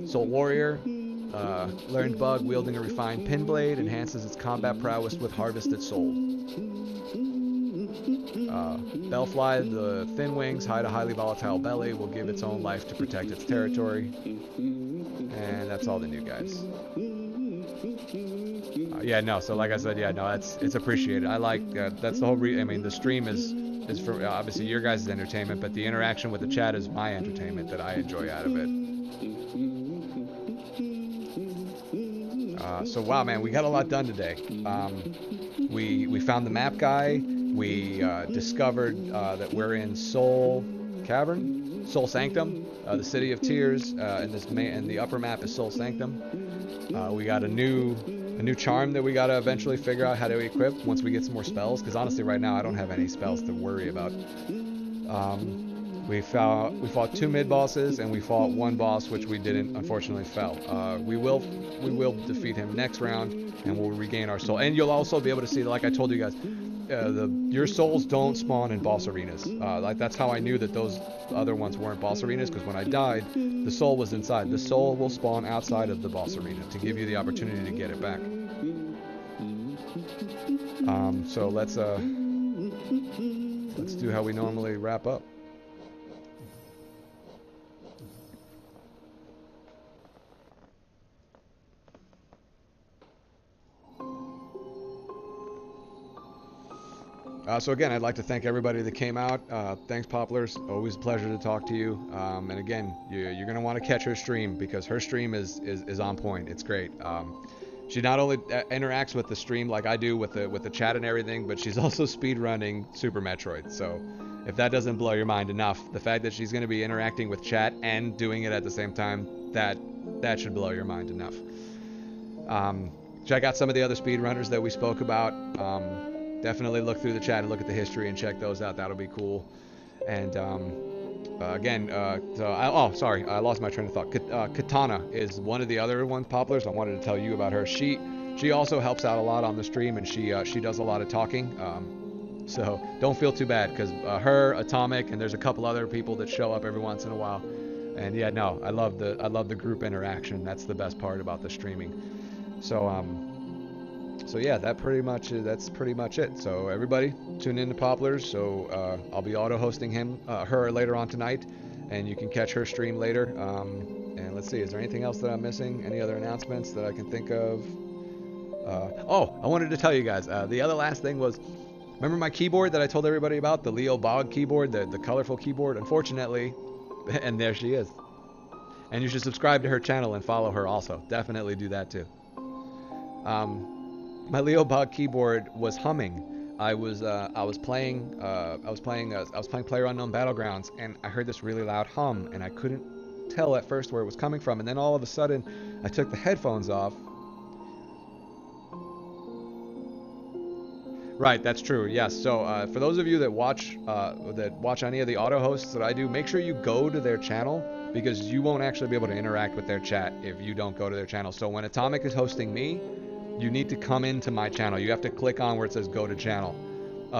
Soul Warrior, learned bug wielding a refined pin blade, enhances its combat prowess with harvested soul. Bellfly, the thin wings hide a highly volatile belly, will give its own life to protect its territory. And that's all the new guys. Yeah, no, so like I said, yeah, no, it's appreciated. I like, that's the whole the stream is for, obviously, your guys' entertainment, but the interaction with the chat is my entertainment that I enjoy out of it. So, wow, man, we got a lot done today. We found the map guy. We discovered that we're in Soul Cavern, Soul Sanctum, the City of Tears, and the upper map is Soul Sanctum. We got a new charm that we gotta eventually figure out how to equip once we get some more spells. Because honestly, right now I don't have any spells to worry about. We fought 2 mid bosses and we fought 1 boss, which we didn't, unfortunately fell. We will defeat him next round and we'll regain our soul. And you'll also be able to see, like I told you guys, your souls don't spawn in boss arenas. Like that's how I knew that those other ones weren't boss arenas, because when I died, the soul was inside. The soul will spawn outside of the boss arena to give you the opportunity to get it back. So let's do how we normally wrap up. So again, I'd like to thank everybody that came out. Thanks, Poplars. Always a pleasure to talk to you. And again, you're going to want to catch her stream, because her stream is on point. It's great. She not only interacts with the stream like I do with the chat and everything, but she's also speedrunning Super Metroid. So if that doesn't blow your mind enough, the fact that she's going to be interacting with chat and doing it at the same time, that should blow your mind enough. Check out some of the other speedrunners that we spoke about. Definitely look through the chat and look at the history and check those out. That'll be cool. And again, I lost my train of thought. Katana is one of the other ones, Poplars. I wanted to tell you about her. She also helps out a lot on the stream, and she does a lot of talking. So don't feel too bad, because her, Atomic, and there's a couple other people that show up every once in a while. And yeah, no, I love the group interaction. That's the best part about the streaming. So yeah, that's pretty much it. So everybody, tune in to Poplars. So I'll be auto-hosting her later on tonight, and you can catch her stream later. And let's see, is there anything else that I'm missing? Any other announcements that I can think of? I wanted to tell you guys, the other last thing was, remember my keyboard that I told everybody about, the Leo Bog keyboard, the colorful keyboard? Unfortunately, and there she is. And you should subscribe to her channel and follow her also. Definitely do that too. My Leo Bog keyboard was humming. I was playing PlayerUnknown Battlegrounds, and I heard this really loud hum, and I couldn't tell at first where it was coming from, and then all of a sudden, I took the headphones off. Right, that's true. Yes. So for those of you that watch any of the auto hosts that I do, make sure you go to their channel, because you won't actually be able to interact with their chat if you don't go to their channel. So when Atomic is hosting me, you need to come into my channel. You have to click on where it says go to channel,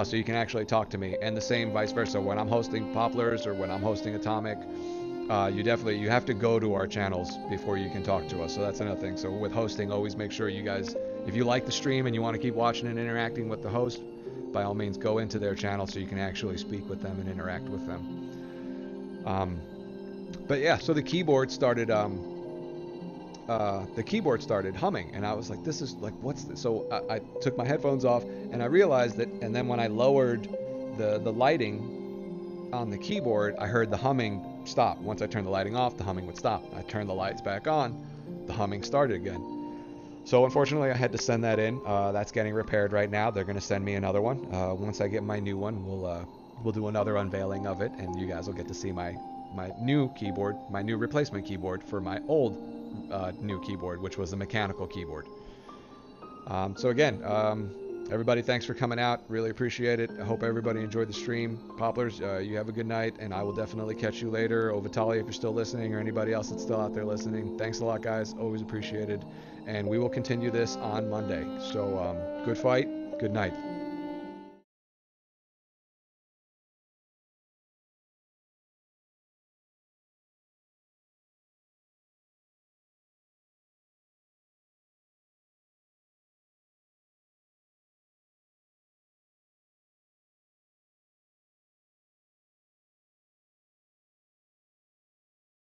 so you can actually talk to me. And the same vice versa. When I'm hosting Poplars or when I'm hosting Atomic, you have to go to our channels before you can talk to us. So that's another thing. So with hosting, always make sure you guys, if you like the stream and you want to keep watching and interacting with the host, by all means go into their channel so you can actually speak with them and interact with them. But yeah, so the keyboard started humming, and I was like, this is like, what's this? So I took my headphones off, and I realized that, and then when I lowered the lighting on the keyboard, I heard the humming stop. Once I turned the lighting off, the humming would stop. I turned the lights back on, the humming started again. So unfortunately, I had to send that in. That's getting repaired right now. They're going to send me another one. Once I get my new one, we'll do another unveiling of it, and you guys will get to see my new keyboard, my new replacement keyboard for my old new keyboard, which was a mechanical keyboard. So again, everybody, thanks for coming out. Really appreciate it. I hope everybody enjoyed the stream. Poplars, you have a good night, and I will definitely catch you later. Ovitali, if you're still listening, or anybody else that's still out there listening, thanks a lot, guys. Always appreciated. And we will continue this on Monday. So good fight. Good night.